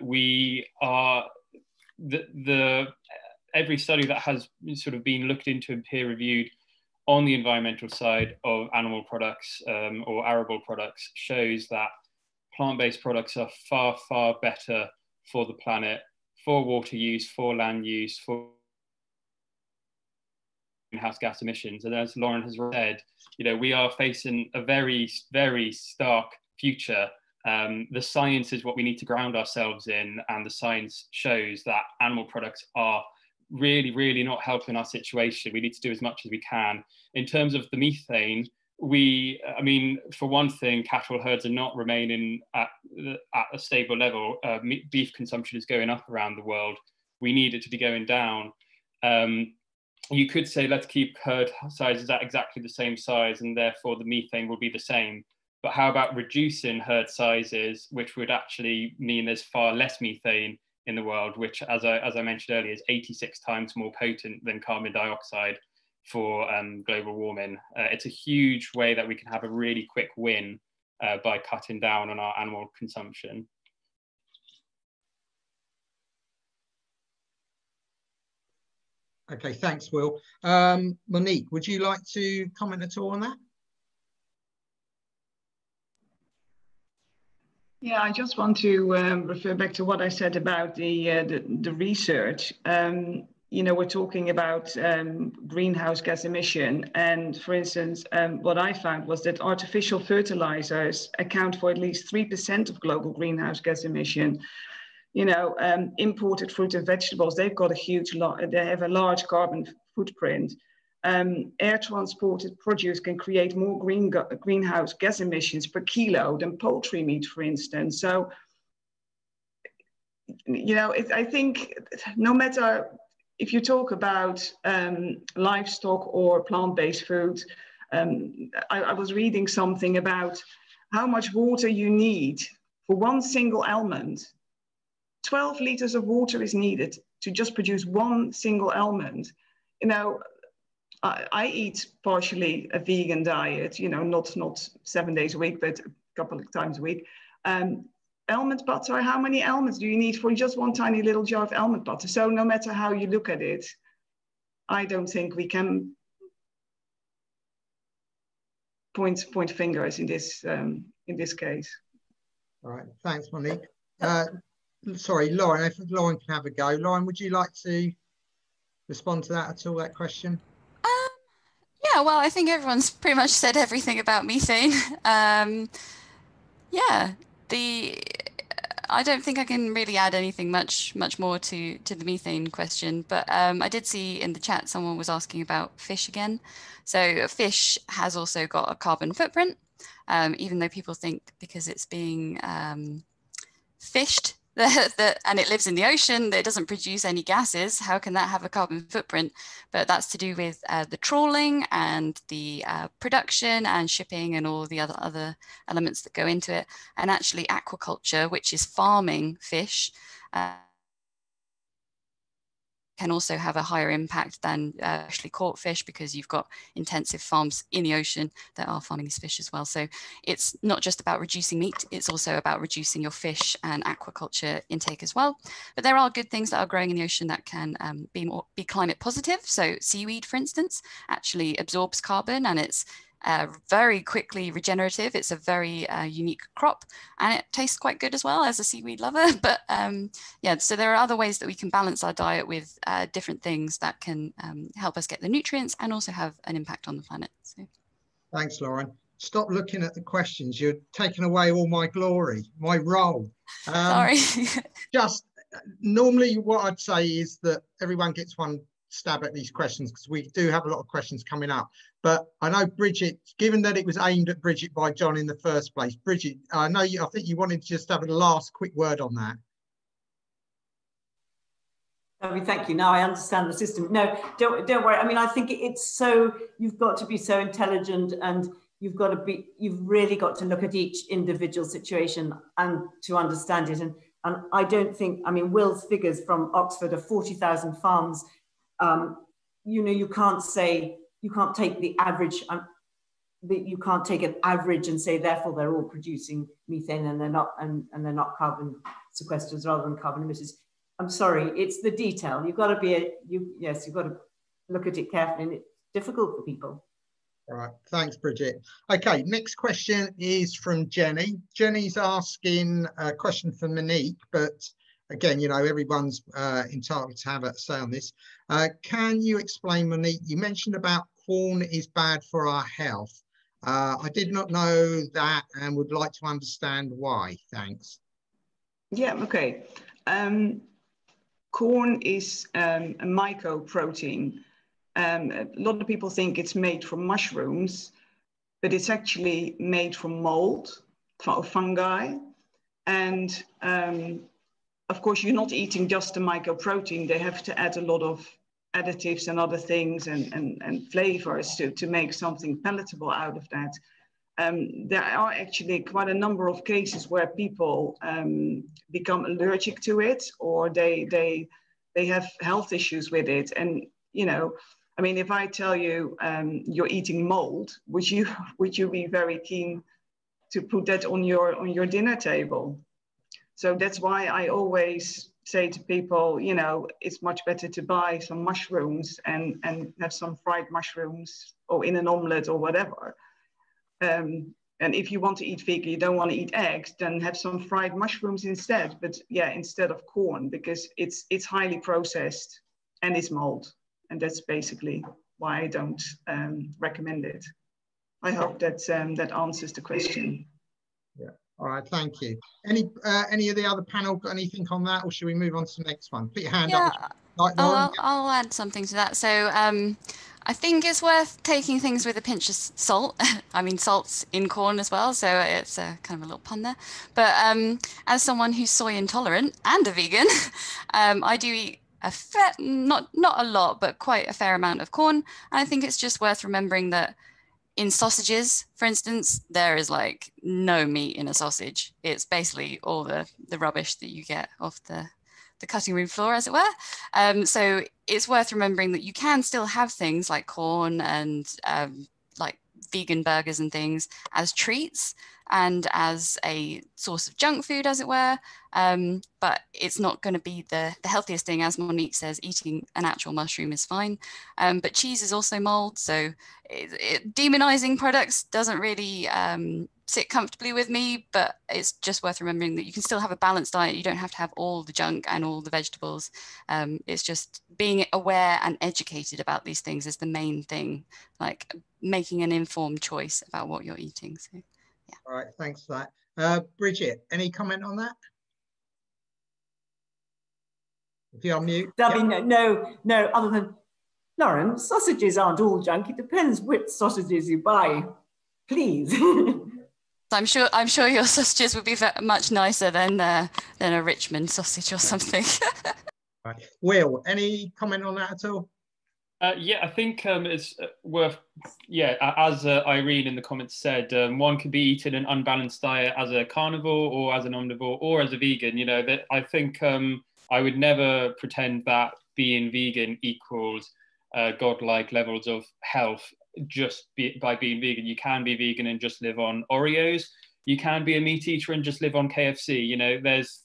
We are every study that has sort of been looked into and peer reviewed on the environmental side of animal products or arable products shows that plant-based products are far, far better for the planet, for water use, for land use, for greenhouse gas emissions. And as Lauren has said, you know, we are facing a very, very stark future. The science is what we need to ground ourselves in, and the science shows that animal products are really, really not helping our situation. We need to do as much as we can. In terms of the methane, I mean, for one thing, cattle herds are not remaining at a stable level. Beef consumption is going up around the world. We need it to be going down. you could say, let's keep herd sizes at exactly the same size, and therefore the methane will be the same. But how about reducing herd sizes, which would actually mean there's far less methane in the world, which, as I mentioned earlier, is 86 times more potent than carbon dioxide for global warming. It's a huge way that we can have a really quick win by cutting down on our animal consumption. Okay, thanks, Will. Monique, would you like to comment at all on that? Yeah, I just want to refer back to what I said about the research. You know, we're talking about greenhouse gas emission. And for instance, what I found was that artificial fertilizers account for at least 3% of global greenhouse gas emission. You know, imported fruit and vegetables, they've got a huge they have a large carbon footprint. Air transported produce can create more greenhouse gas emissions per kilo than poultry meat, for instance. So, you know, I think no matter if you talk about livestock or plant-based food, I was reading something about how much water you need for one single almond. 12 liters of water is needed to just produce one single almond. You know, I eat partially a vegan diet, you know, not 7 days a week, but a couple of times a week. Almond butter, how many almonds do you need for just one tiny little jar of almond butter? So no matter how you look at it, I don't think we can point fingers in this case. All right, thanks, Monique. Sorry, Lauren, if Lauren can have a go. Lauren, would you like to respond to that at all, that question? Yeah, well, I think everyone's pretty much said everything about methane. Yeah, I don't think I can really add anything much more to the methane question, but I did see in the chat someone was asking about fish again. So fish has also got a carbon footprint, even though people think because it's being fished and it lives in the ocean, that it doesn't produce any gases. How can that have a carbon footprint? But that's to do with the trawling and the production and shipping and all the other elements that go into it. And actually aquaculture, which is farming fish, can also have a higher impact than actually caught fish, because you've got intensive farms in the ocean that are farming these fish as well. So it's not just about reducing meat, it's also about reducing your fish and aquaculture intake as well. But there are good things that are growing in the ocean that can be climate positive. So seaweed, for instance, actually absorbs carbon, and it's very quickly regenerative. It's a very unique crop, and it tastes quite good as well, as a seaweed lover. But yeah, so there are other ways that we can balance our diet with different things that can help us get the nutrients and also have an impact on the planet. So. Thanks, Lauren. Stop looking at the questions. You're taking away all my glory, my role. Sorry. Just normally what I'd say is that everyone gets one stab at these questions, because we do have a lot of questions coming up. But I know Bridget, given that it was aimed at Bridget by John in the first place, Bridget, I think you wanted to just have a last quick word on that. Thank you. Now I understand the system. No, don't worry. I mean, I think it's so, you've got to be so intelligent, and you've really got to look at each individual situation and to understand it. And I don't think, I mean, Will's figures from Oxford of 40,000 farms, you know, you can't take the average, you can't take an average and say, therefore they're all producing methane and they're not carbon sequesters rather than carbon emitters. I'm sorry, it's the detail. You've got to you've got to look at it carefully, and it's difficult for people. All right, thanks, Bridget. Okay, next question is from Jenny. Jenny's asking a question for Monique, but again, you know, everyone's entitled to have a say on this. Can you explain, Monique, you mentioned about corn is bad for our health. I did not know that and would like to understand why. Thanks. Yeah, okay. Corn is a mycoprotein. A lot of people think it's made from mushrooms, but it's actually made from mold, fungi. And of course, you're not eating just the mycoprotein. They have to add a lot of additives and other things and flavors to make something palatable out of that. There are actually quite a number of cases where people become allergic to it, or they have health issues with it. And, you know, I mean, if I tell you you're eating mold, would you be very keen to put that on your dinner table? So that's why I always say to people, you know, it's much better to buy some mushrooms and have some fried mushrooms or in an omelette or whatever. And if you want to eat vegan, you don't want to eat eggs, then have some fried mushrooms instead. But yeah, instead of corn, because it's highly processed and it's mold. And that's basically why I don't recommend it. I hope that that answers the question. Yeah. All right. Thank you. Any of the other panel got anything on that, or should we move on to the next one? Put your hand up. Like I'll add something to that. So I think it's worth taking things with a pinch of salt. I mean, salt's in corn as well, so it's kind of a little pun there. But as someone who's soy intolerant and a vegan, I do eat not a lot, but quite a fair amount of corn. And I think it's just worth remembering that in sausages, for instance, there is like no meat in a sausage. It's basically all the rubbish that you get off the cutting room floor, as it were. So it's worth remembering that you can still have things like corn and like vegan burgers and things as treats and as a source of junk food, as it were. But it's not going to be the healthiest thing. As Monique says, eating an actual mushroom is fine. But cheese is also mold. So demonizing products doesn't really sit comfortably with me, but it's just worth remembering that you can still have a balanced diet. You don't have to have all the junk and all the vegetables. It's just being aware and educated about these things is the main thing, like making an informed choice about what you're eating. So, yeah. All right, thanks for that. Bridget, any comment on that? If you're on mute. Debbie, yep. No, other than, Lauren, sausages aren't all junk. It depends which sausages you buy, please. I'm sure your sausages would be much nicer than a Richmond sausage or something. Right. Will, any comment on that at all? Yeah, I think it's worth, as Irene in the comments said, one could be eating an unbalanced diet as a carnivore or as an omnivore or as a vegan. You know, that I think I would never pretend that being vegan equals godlike levels of health just by being vegan. You can be vegan and just live on Oreos. You can be a meat eater and just live on KFC. You know, there's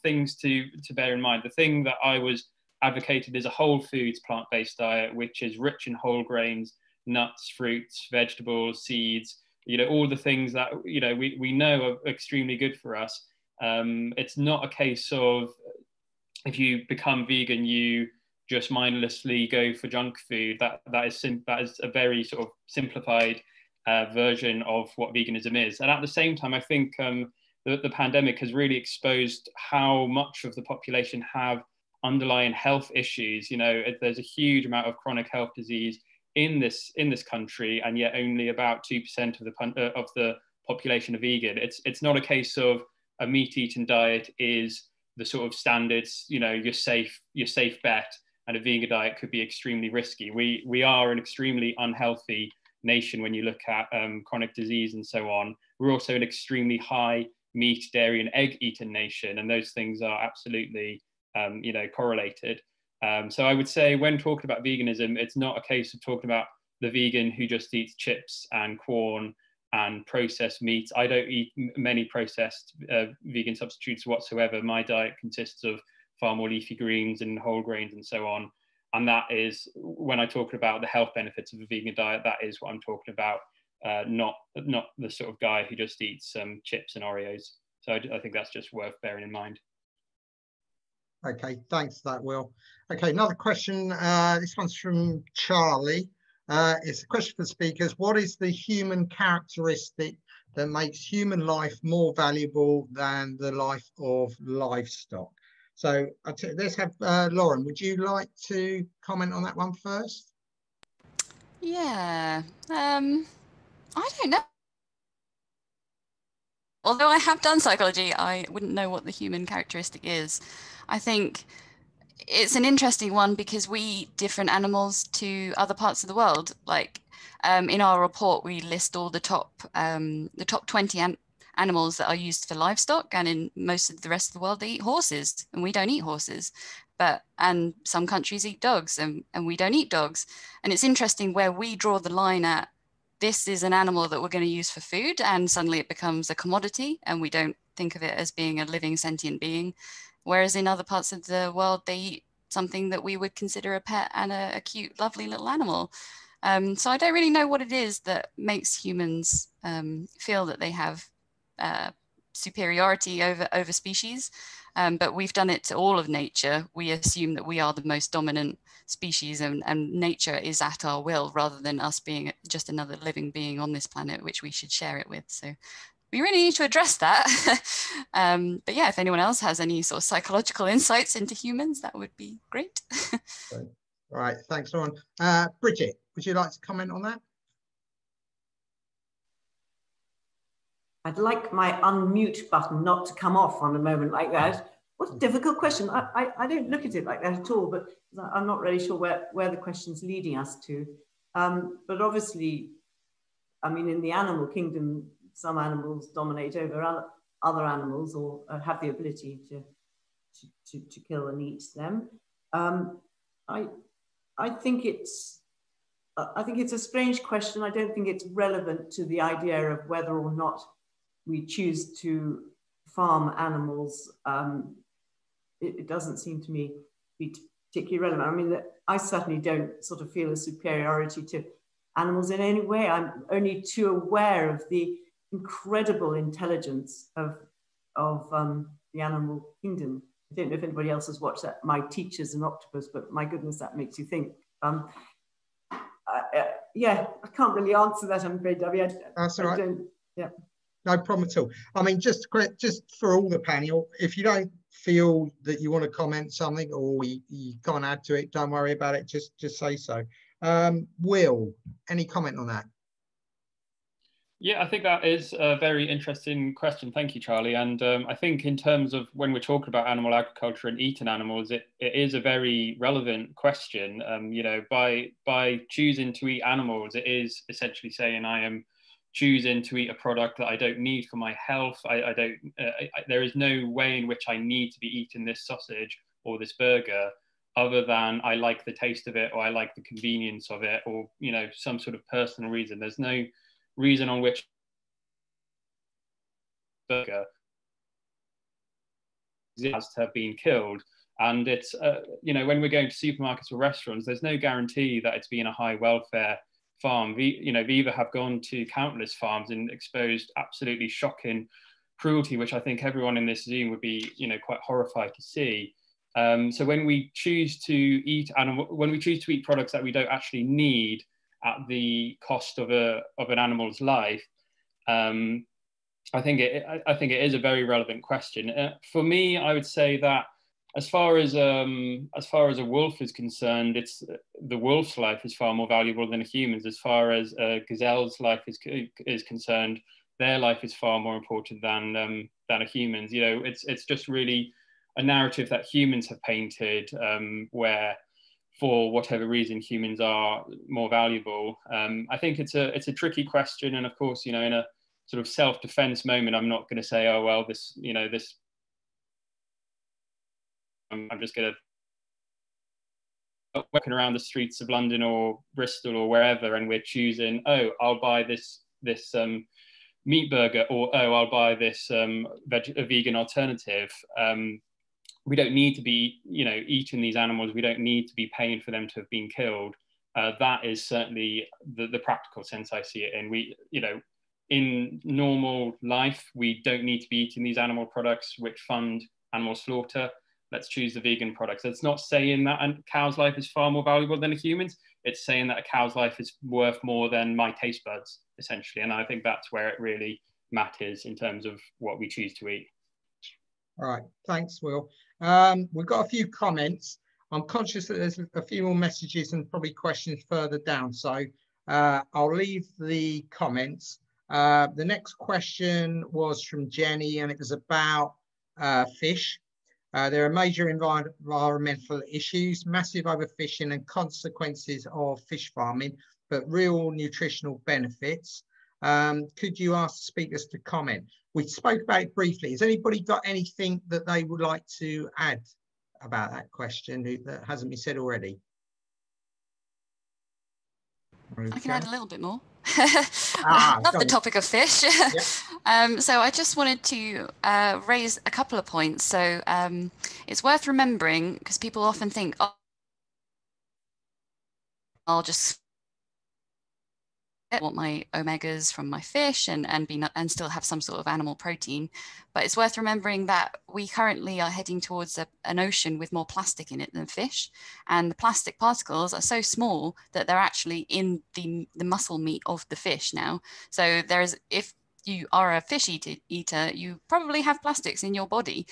things to bear in mind. The thing that I was advocated is a whole foods plant-based diet, which is rich in whole grains, nuts, fruits, vegetables, seeds, you know, all the things that, you know, we know are extremely good for us. It's not a case of if you become vegan, you just mindlessly go for junk food. That is a very sort of simplified version of what veganism is. And at the same time, I think the pandemic has really exposed how much of the population have underlying health issues. You know, there's a huge amount of chronic health disease in this country, and yet only about 2% of the population are vegan. It's not a case of a meat eating diet is the sort of standards, you know, your safe bet, and a vegan diet could be extremely risky. We are an extremely unhealthy nation when you look at chronic disease and so on. We're also an extremely high meat, dairy, and egg eating nation, and those things are absolutely you know, correlated. So I would say when talking about veganism, it's not a case of talking about the vegan who just eats chips and corn and processed meats. I don't eat many processed vegan substitutes whatsoever. My diet consists of far more leafy greens and whole grains and so on. And that is, when I talk about the health benefits of a vegan diet, that is what I'm talking about, not the sort of guy who just eats chips and Oreos. So I think that's just worth bearing in mind. Okay, thanks for that, Will. Okay, another question. This one's from Charlie. It's a question for the speakers. What is the human characteristic that makes human life more valuable than the life of livestock? So let's have Lauren, would you like to comment on that one first? Yeah, I don't know. Although I have done psychology, I wouldn't know what the human characteristic is. I think it's an interesting one because we eat different animals to other parts of the world. Like in our report, we list all the top 20 animals that are used for livestock, and in most of the rest of the world, they eat horses, and we don't eat horses. And some countries eat dogs, and we don't eat dogs. And it's interesting where we draw the line at. This is an animal that we're going to use for food, and suddenly it becomes a commodity, and we don't think of it as being a living sentient being. Whereas in other parts of the world, they eat something that we would consider a pet and a cute, lovely little animal. So I don't really know what it is that makes humans feel that they have superiority over species. But we've done it to all of nature. We assume that we are the most dominant species, and nature is at our will rather than us being just another living being on this planet, which we should share it with. So we really need to address that. But yeah, if anyone else has any sort of psychological insights into humans, that would be great. All right, thanks, Lauren. Bridget, would you like to comment on that? I'd like my unmute button not to come off on a moment like that. What a difficult question. I don't look at it like that at all, but I'm not really sure where the question's leading us to. But obviously, I mean, in the animal kingdom, some animals dominate over other animals or have the ability to kill and eat them. I think it's a strange question. I don't think it's relevant to the idea of whether or not we choose to farm animals. It doesn't seem to me be particularly relevant. I mean, I certainly don't sort of feel a superiority to animals in any way. I'm only too aware of the incredible intelligence of the animal kingdom. I don't know if anybody else has watched that, My Teacher's an Octopus, but my goodness, that makes you think. Yeah, I can't really answer that, I'm afraid, Debbie. That's all right. Yeah. No problem at all. I mean, just for all the panel, if you don't feel that you want to comment something or you can't add to it, don't worry about it. Just say so. Will, any comment on that? Yeah, I think that is a very interesting question. Thank you, Charlie. And I think in terms of when we're talking about animal agriculture and eating animals, it is a very relevant question. You know, by choosing to eat animals, it is essentially saying I am choosing to eat a product that I don't need for my health. There is no way in which I need to be eating this sausage or this burger other than I like the taste of it or I like the convenience of it, or, you know, some sort of personal reason. There's no reason on which burger has to have been killed. And it's, you know, when we're going to supermarkets or restaurants, there's no guarantee that it's been a high welfare farm. You know, Viva have gone to countless farms and exposed absolutely shocking cruelty, which I think everyone in this Zoom would be, you know, quite horrified to see. So when we choose to eat products that we don't actually need at the cost of an animal's life, I think it is a very relevant question. For me, I would say that as far as a wolf is concerned, it's the wolf's life is far more valuable than a human's. As far as a gazelle's life is concerned, their life is far more important than a human's. You know, it's just really a narrative that humans have painted, where for whatever reason humans are more valuable. I think it's a tricky question, and of course, you know, in a sort of self-defense moment, I'm not going to say, oh well, this, you know, this. I'm just going to walking around the streets of London or Bristol or wherever, and we're choosing, oh, I'll buy this meat burger, or oh, I'll buy this a vegan alternative. We don't need to be, you know, eating these animals. We don't need to be paying for them to have been killed. That is certainly the practical sense I see it in. We, you know, in normal life, we don't need to be eating these animal products which fund animal slaughter. Let's choose the vegan products. It's not saying that a cow's life is far more valuable than a human's. It's saying that a cow's life is worth more than my taste buds, essentially. And I think that's where it really matters in terms of what we choose to eat. All right, thanks, Will. We've got a few comments. I'm conscious that there's a few more messages and probably questions further down. So I'll leave the comments. The next question was from Jenny, and it was about fish. There are major environmental issues, massive overfishing and consequences of fish farming, but real nutritional benefits. Could you ask speakers to comment? We spoke about it briefly. Has anybody got anything that they would like to add about that question that hasn't been said already? Okay. I can add a little bit more. Love the topic of fish. Yep. So I just wanted to raise a couple of points. So it's worth remembering, because people often think, oh, I'll just want my omegas from my fish and still have some sort of animal protein. But it's worth remembering that we currently are heading towards an ocean with more plastic in it than fish, and the plastic particles are so small that they're actually in the muscle meat of the fish now. So if you are a fish eater, you probably have plastics in your body,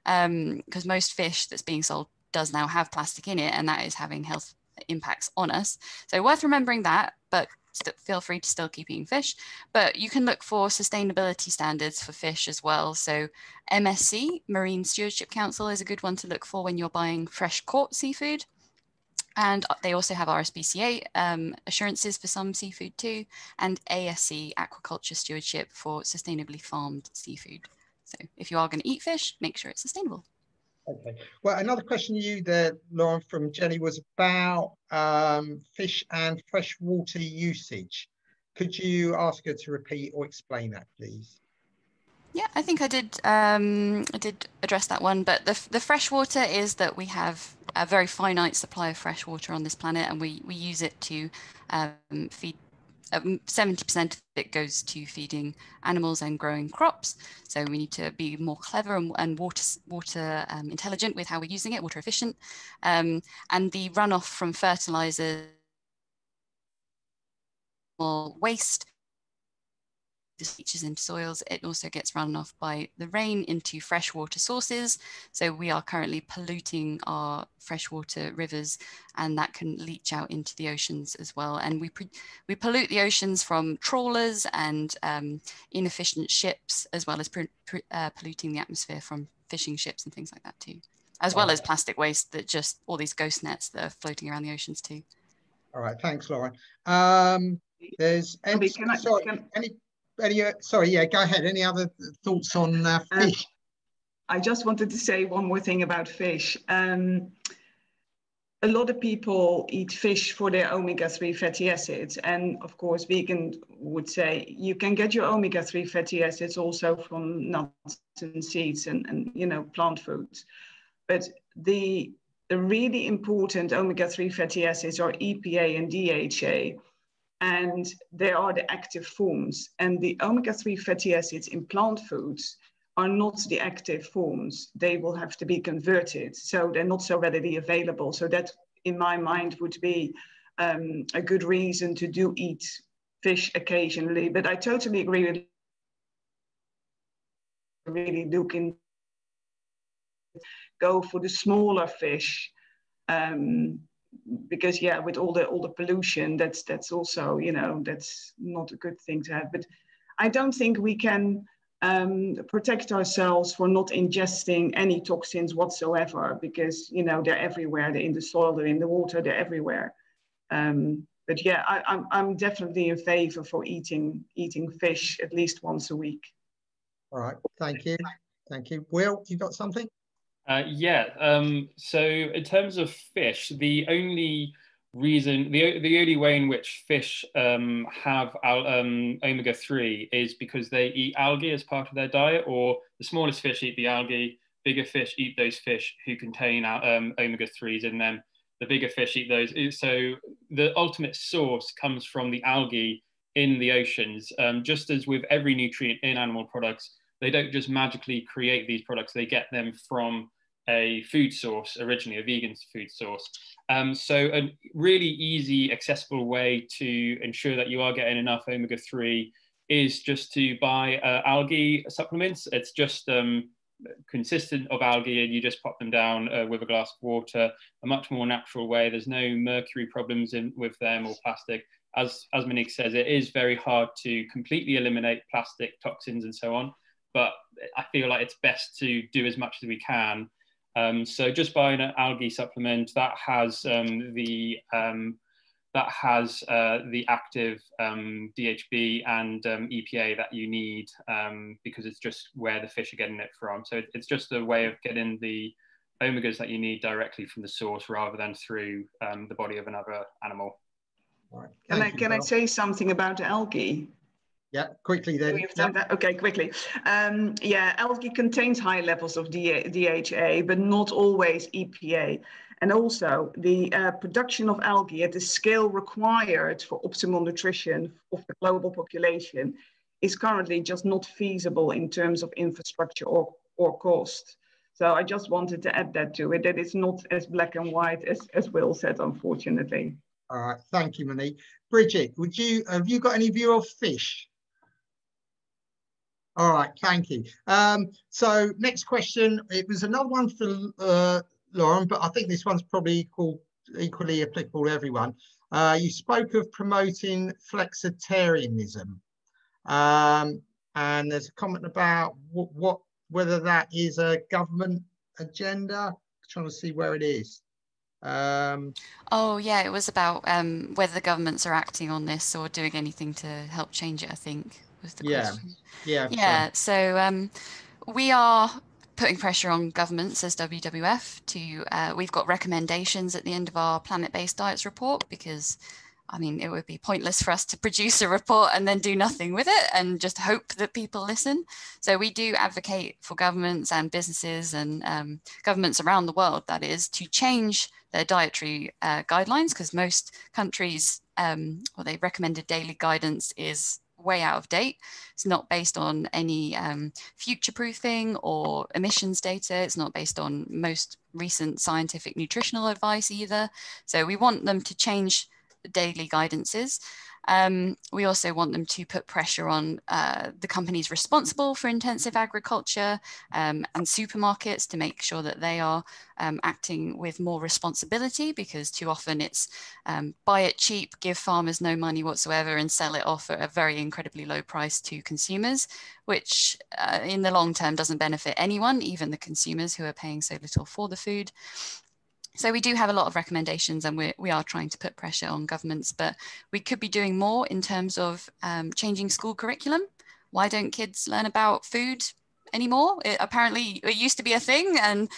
because most fish that's being sold does now have plastic in it, and that is having health impacts on us. So worth remembering that, but feel free to still keep eating fish. But you can look for sustainability standards for fish as well. So MSC, Marine Stewardship Council, is a good one to look for when you're buying fresh caught seafood. And they also have RSPCA assurances for some seafood too, and ASC, Aquaculture Stewardship, for sustainably farmed seafood. So if you are going to eat fish, make sure it's sustainable. Okay. Well, another question to you there, Lauren, from Jenny, was about fish and freshwater usage. Could you ask her to repeat or explain that, please? Yeah, I think I did address that one, but the freshwater is that we have a very finite supply of fresh water on this planet, and we use it to feed. 70% of it goes to feeding animals and growing crops. So we need to be more clever and water intelligent with how we're using it, water efficient. And the runoff from fertilizers, waste, leaches into soils. It also gets run off by the rain into freshwater sources. So we are currently polluting our freshwater rivers, and that can leach out into the oceans as well. And we pollute the oceans from trawlers and inefficient ships, as well as polluting the atmosphere from fishing ships and things like that too, as well as plastic waste, that just all these ghost nets that are floating around the oceans too. All right, thanks, Lauren. There's any, sorry, yeah, go ahead. Any other thoughts on fish? I just wanted to say one more thing about fish. A lot of people eat fish for their omega-3 fatty acids. And of course, vegan would say you can get your omega-3 fatty acids also from nuts and seeds and plant foods. But the really important omega-3 fatty acids are EPA and DHA. And they are the active forms. And the omega-3 fatty acids in plant foods are not the active forms. They will have to be converted. So they're not so readily available. So that, in my mind, would be a good reason to do eat fish occasionally. But I totally agree with really looking, go for the smaller fish. Because yeah, with all the pollution, that's also, that's not a good thing to have. But I don't think we can protect ourselves for not ingesting any toxins whatsoever, because they're everywhere. They're in the soil, they're in the water, they're everywhere. But yeah, I'm definitely in favor for eating fish at least once a week. All right, thank you. Will, you got something? So in terms of fish, the only reason, the only way in which fish have omega-3 is because they eat algae as part of their diet, or the smallest fish eat the algae, bigger fish eat those fish who contain omega-3s in them, the bigger fish eat those. So the ultimate source comes from the algae in the oceans. Just as with every nutrient in animal products, they don't just magically create these products, they get them from a food source, originally a vegan food source. So a really easy, accessible way to ensure that you are getting enough omega-3 is just to buy algae supplements. It's just consistent of algae, and you just pop them down with a glass of water, a much more natural way. There's no mercury problems with them or plastic. As Monique says, it is very hard to completely eliminate plastic toxins and so on, but I feel like it's best to do as much as we can. So just buying an algae supplement that has the active DHB and EPA that you need, because it's just where the fish are getting it from. So it's just a way of getting the omegas that you need directly from the source rather than through the body of another animal. All right. Can I say something about algae? Yeah, quickly then. You've done that? Okay, quickly. Yeah, algae contains high levels of DHA, but not always EPA. And also the production of algae at the scale required for optimal nutrition of the global population is currently just not feasible in terms of infrastructure or cost. So I just wanted to add that to it, that it's not as black and white as Will said, unfortunately. All right, thank you, Monique. Bridget, have you got any view of fish? All right, thank you. So next question, it was another one for Lauren, but I think this one's probably equally applicable to everyone. You spoke of promoting flexitarianism, and there's a comment about whether that is a government agenda. I'm trying to see where it is. Oh yeah, it was about whether the governments are acting on this or doing anything to help change it, I think was the question. Yeah. So we are putting pressure on governments as WWF to, we've got recommendations at the end of our plant-based diets report, because I mean, it would be pointless for us to produce a report and then do nothing with it and just hope that people listen. So we do advocate for governments and businesses and governments around the world, that is, to change their dietary guidelines, because most countries, well, they recommended daily guidance is way out of date. It's not based on any future proofing or emissions data. It's not based on most recent scientific nutritional advice either. So we want them to change the daily guidances. We also want them to put pressure on the companies responsible for intensive agriculture and supermarkets to make sure that they are acting with more responsibility, because too often it's buy it cheap, give farmers no money whatsoever and sell it off at a very incredibly low price to consumers, which in the long term doesn't benefit anyone, even the consumers who are paying so little for the food. So we do have a lot of recommendations, and we are trying to put pressure on governments, but we could be doing more in terms of changing school curriculum. Why don't kids learn about food anymore? Apparently it used to be a thing, and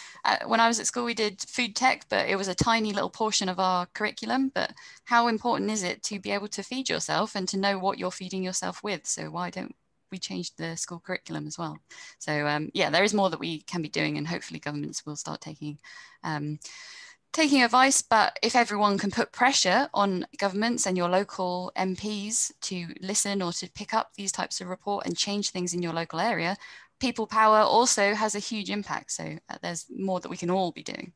when I was at school we did food tech, but it was a tiny little portion of our curriculum. But how important is it to be able to feed yourself and to know what you're feeding yourself with? So why don't we change the school curriculum as well? So yeah, there is more that we can be doing, and hopefully governments will start taking advice. But if everyone can put pressure on governments and your local MPs to listen or to pick up these types of report and change things in your local area, people power also has a huge impact. So there's more that we can all be doing.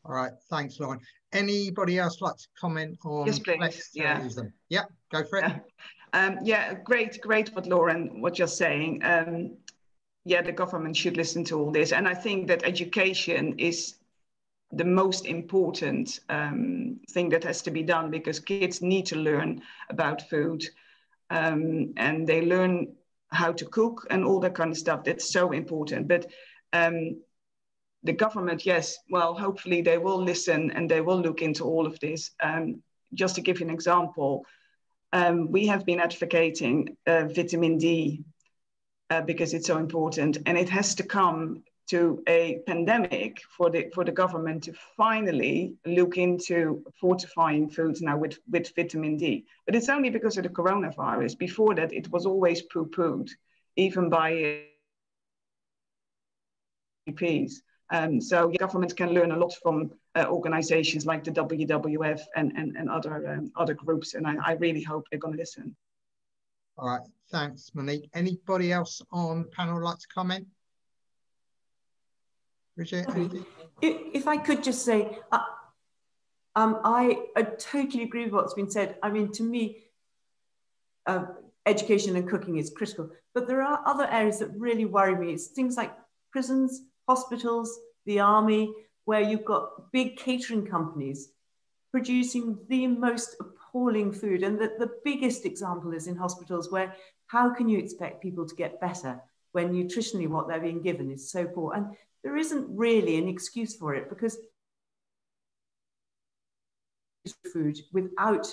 All right, thanks, Lauren. Anybody else like to comment on flexitarianism? Yeah, go for it. Yeah, great what Lauren was just saying. Yeah, the government should listen to all this. And I think that education is the most important thing that has to be done, because kids need to learn about food, and they learn how to cook and all that kind of stuff. That's so important. But the government, yes, well, hopefully they will listen and they will look into all of this. Just to give you an example, we have been advocating vitamin D because it's so important, and it has to come to a pandemic for the government to finally look into fortifying foods now with vitamin D. But it's only because of the coronavirus. Before that, it was always poo-pooed, even by EPs. So governments can learn a lot from organizations like the WWF and other groups, and I really hope they're going to listen. All right, thanks, Monique. Anybody else on the panel like to comment? Bridget? If I could just say, I totally agree with what's been said. I mean, to me, education and cooking is critical, but there are other areas that really worry me. It's things like prisons, hospitals, the army, where you've got big catering companies producing the most appalling food. And the biggest example is in hospitals, where how can you expect people to get better when nutritionally what they're being given is so poor? And there isn't really an excuse for it, because food without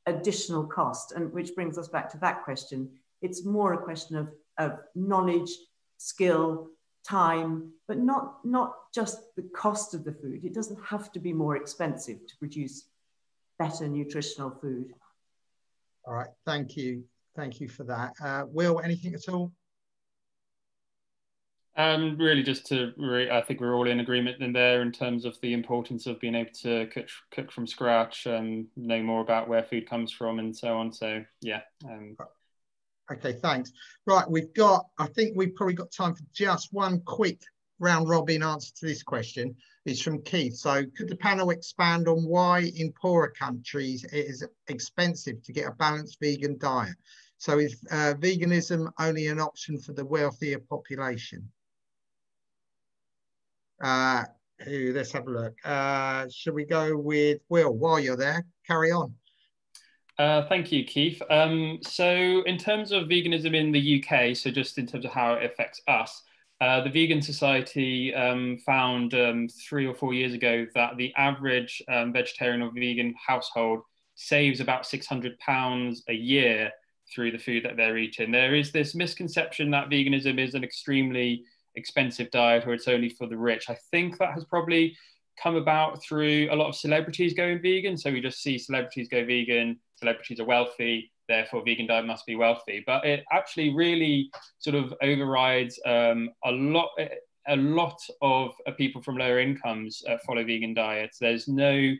additional cost, and which brings us back to that question. It's more a question of knowledge, skill, time, but not just the cost of the food. It doesn't have to be more expensive to produce better nutritional food. All right, thank you for that. Will, anything at all? Really just to, I think we're all in agreement in there in terms of the importance of being able to cook from scratch and know more about where food comes from and so on. So yeah. Okay, thanks. Right, I think we've probably got time for just one quick round robin answer to this question. It's from Keith. So could the panel expand on why in poorer countries it is expensive to get a balanced vegan diet? So is veganism only an option for the wealthier population? Let's have a look. Should we go with Will? While you're there, carry on. Thank you, Keith. So in terms of veganism in the UK, so just in terms of how it affects us, the Vegan Society found 3 or 4 years ago that the average vegetarian or vegan household saves about £600 a year through the food that they're eating. There is this misconception that veganism is an extremely expensive diet or it's only for the rich. I think that has probably come about through a lot of celebrities going vegan. So we just see celebrities go vegan, celebrities are wealthy, therefore vegan diet must be wealthy. But it actually really sort of overrides a lot of people from lower incomes follow vegan diets. There's no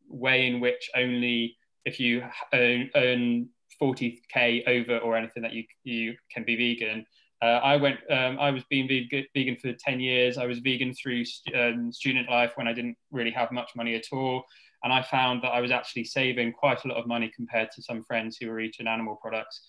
way in which only if you earn 40k over or anything that you can be vegan. I was being vegan for 10 years. I was vegan through student life when I didn't really have much money at all. And I found that I was actually saving quite a lot of money compared to some friends who were eating animal products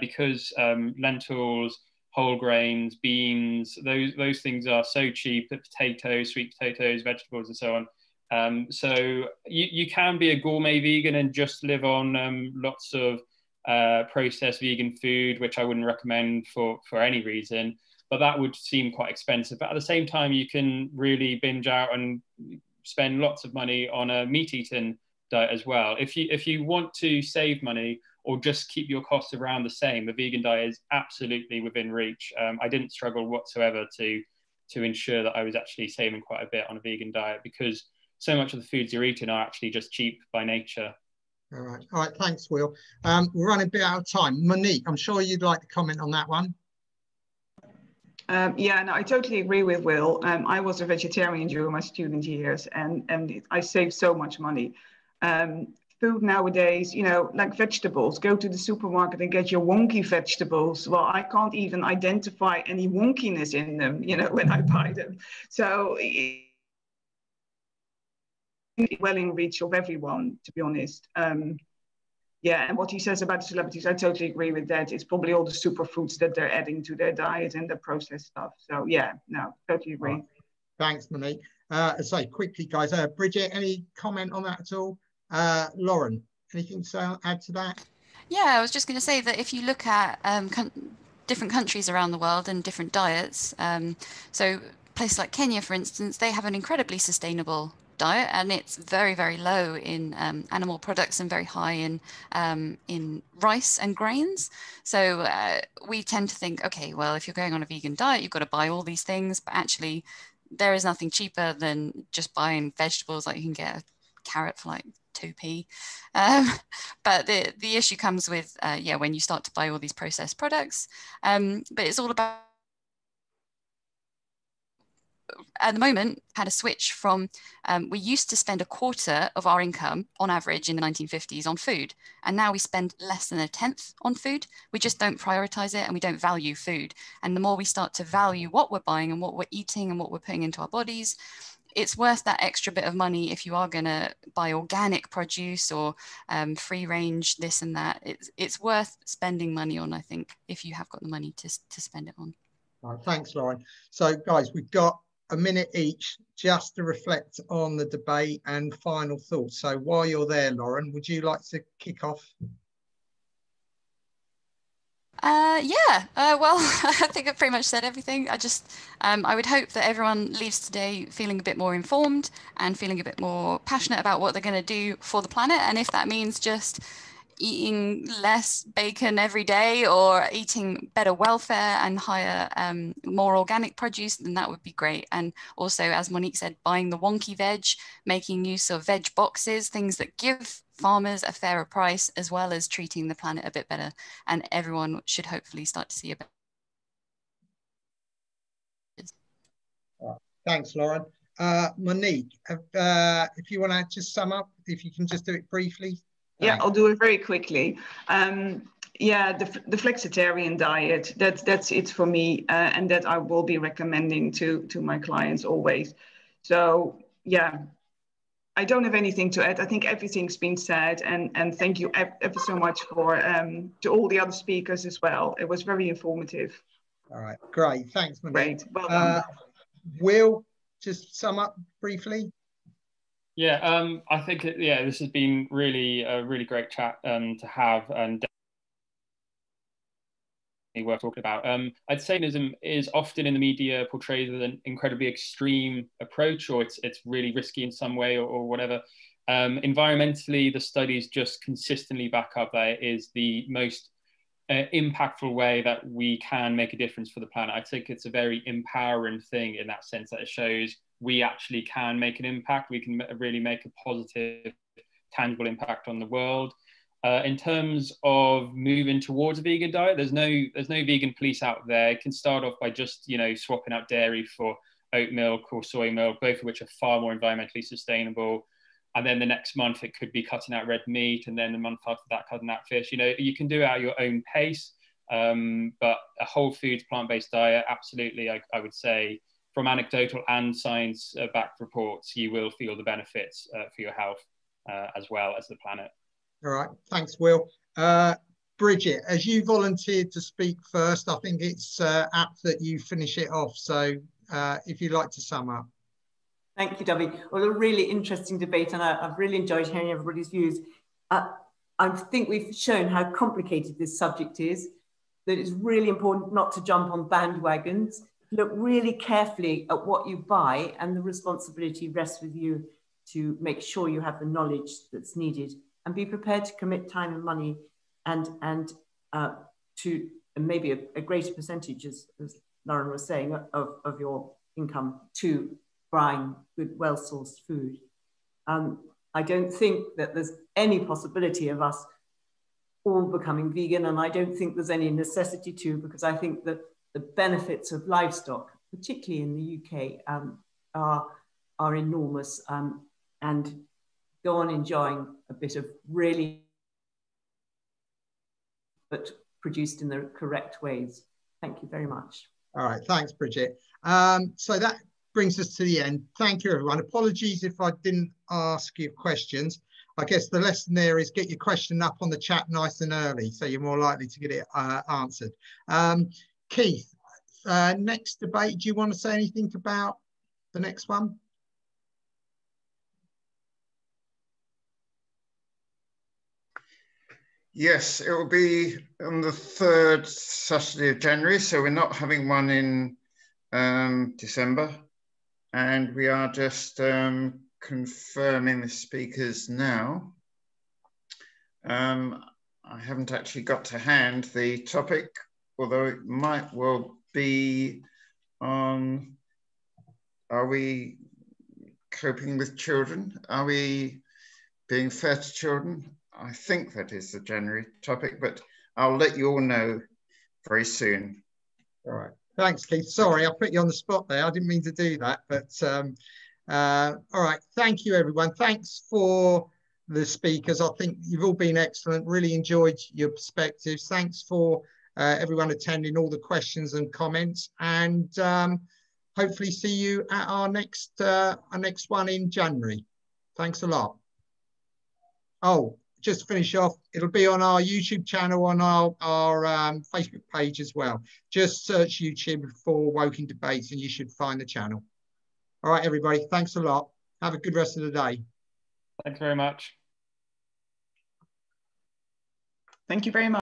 because lentils, whole grains, beans, those things are so cheap. Potatoes, sweet potatoes, vegetables, and so on. So you can be a gourmet vegan and just live on lots of processed vegan food, which I wouldn't recommend for any reason, but that would seem quite expensive. But at the same time, you can really binge out and spend lots of money on a meat-eating diet as well. If you want to save money or just keep your costs around the same, a vegan diet is absolutely within reach. I didn't struggle whatsoever to ensure that I was actually saving quite a bit on a vegan diet because so much of the foods you're eating are actually just cheap by nature. All right, thanks, Will. We're running a bit out of time. Monique, I'm sure you'd like to comment on that one. Yeah, no, I totally agree with Will. I was a vegetarian during my student years and I saved so much money. Food nowadays, you know, like vegetables, go to the supermarket and get your wonky vegetables. Well, I can't even identify any wonkiness in them, you know, when I buy them. So well in reach of everyone, to be honest. Yeah, and what he says about the celebrities, I totally agree with that. It's probably all the superfoods that they're adding to their diet and the processed stuff. So yeah, no, totally agree. Right. Thanks, Monique. So quickly, guys, Bridget, any comment on that at all? Lauren, anything to add to that? Yeah, I was just going to say that if you look at different countries around the world and different diets, so places like Kenya, for instance, they have an incredibly sustainable diet, and it's very, very low in animal products and very high in rice and grains. So we tend to think, okay, well, if you're going on a vegan diet, you've got to buy all these things, but actually there is nothing cheaper than just buying vegetables. Like you can get a carrot for like 2p. But the issue comes with, yeah, when you start to buy all these processed products, but it's all about, at the moment, had a switch from, we used to spend a quarter of our income on average in the 1950s on food. And now we spend less than a tenth on food. We just don't prioritize it and we don't value food. And the more we start to value what we're buying and what we're eating and what we're putting into our bodies, it's worth that extra bit of money if you are going to buy organic produce or free range, this and that. It's worth spending money on, I think, if you have got the money to spend it on. All right, thanks, Lauren. So guys, we've got a minute each just to reflect on the debate and final thoughts. So while you're there, Lauren, would you like to kick off? Well, I think I've pretty much said everything. I would hope that everyone leaves today feeling a bit more informed and feeling a bit more passionate about what they're going to do for the planet. And if that means just eating less bacon every day or eating better welfare and higher, more organic produce, then that would be great. And also, as Monique said, buying the wonky veg, making use of veg boxes, things that give farmers a fairer price, as well as treating the planet a bit better. And everyone should hopefully start to see a better. Thanks, Lauren. Monique, if you want to just sum up, if you can just do it briefly. Yeah, I'll do it very quickly. Yeah, the flexitarian diet, that's it for me, and that I will be recommending to my clients always. So yeah, I don't have anything to add. I think everything's been said, and thank you ever so much for to all the other speakers as well. It was very informative. All right, great, thanks, Monique. Great, well done. Will, just sum up briefly. Yeah, I think this has been really a really great chat to have, and definitely worth talking about. I'd say veganism is often in the media portrayed as an incredibly extreme approach, or it's really risky in some way, or whatever. Environmentally, the studies just consistently back up that it is the most impactful way that we can make a difference for the planet. I think it's a very empowering thing in that sense, that it shows we actually can make an impact. We can really make a positive, tangible impact on the world. In terms of moving towards a vegan diet, there's no vegan police out there. It can start off by just swapping out dairy for oat milk or soy milk, both of which are far more environmentally sustainable. And then the next month it could be cutting out red meat, and then the month after that cutting out fish. You can do it at your own pace, but a whole foods plant-based diet, absolutely, I would say, from anecdotal and science-backed reports, you will feel the benefits for your health as well as the planet. All right, thanks, Will. Bridget, as you volunteered to speak first, I think it's apt that you finish it off. So if you'd like to sum up. Thank you, Debbie. Well, a really interesting debate, and I've really enjoyed hearing everybody's views. I think we've shown how complicated this subject is, that it's really important not to jump on bandwagons, look really carefully at what you buy, and the responsibility rests with you to make sure you have the knowledge that's needed, and be prepared to commit time and money and to maybe a greater percentage, as Lauren was saying, of your income to buying good, well-sourced food. I don't think that there's any possibility of us all becoming vegan, and I don't think there's any necessity to, because I think that the benefits of livestock, particularly in the UK, are enormous, and go on enjoying a bit of really, but produced in the correct ways. Thank you very much. All right, thanks, Bridget. So that brings us to the end. Thank you, everyone. Apologies if I didn't ask you questions. I guess the lesson there is get your question up on the chat nice and early, so you're more likely to get it answered. Keith, next debate, do you want to say anything about the next one? Yes, it will be on the 3rd Saturday of January, so we're not having one in December. And we are just confirming the speakers now. I haven't actually got to hand the topic, although it might well be on, are we coping with children? Are we being fair to children? I think that is the January topic, but I'll let you all know very soon. All right. Thanks, Keith. Sorry, I put you on the spot there. I didn't mean to do that, but all right. Thank you, everyone. Thanks for the speakers. I think you've all been excellent. Really enjoyed your perspectives. Thanks for everyone attending, all the questions and comments, and hopefully see you at our next one in January. Thanks a lot. Oh, just to finish off, it'll be on our YouTube channel, on our Facebook page as well. Just search YouTube for Woking Debates and you should find the channel. All right, everybody, thanks a lot. Have a good rest of the day. Thanks very much. Thank you very much.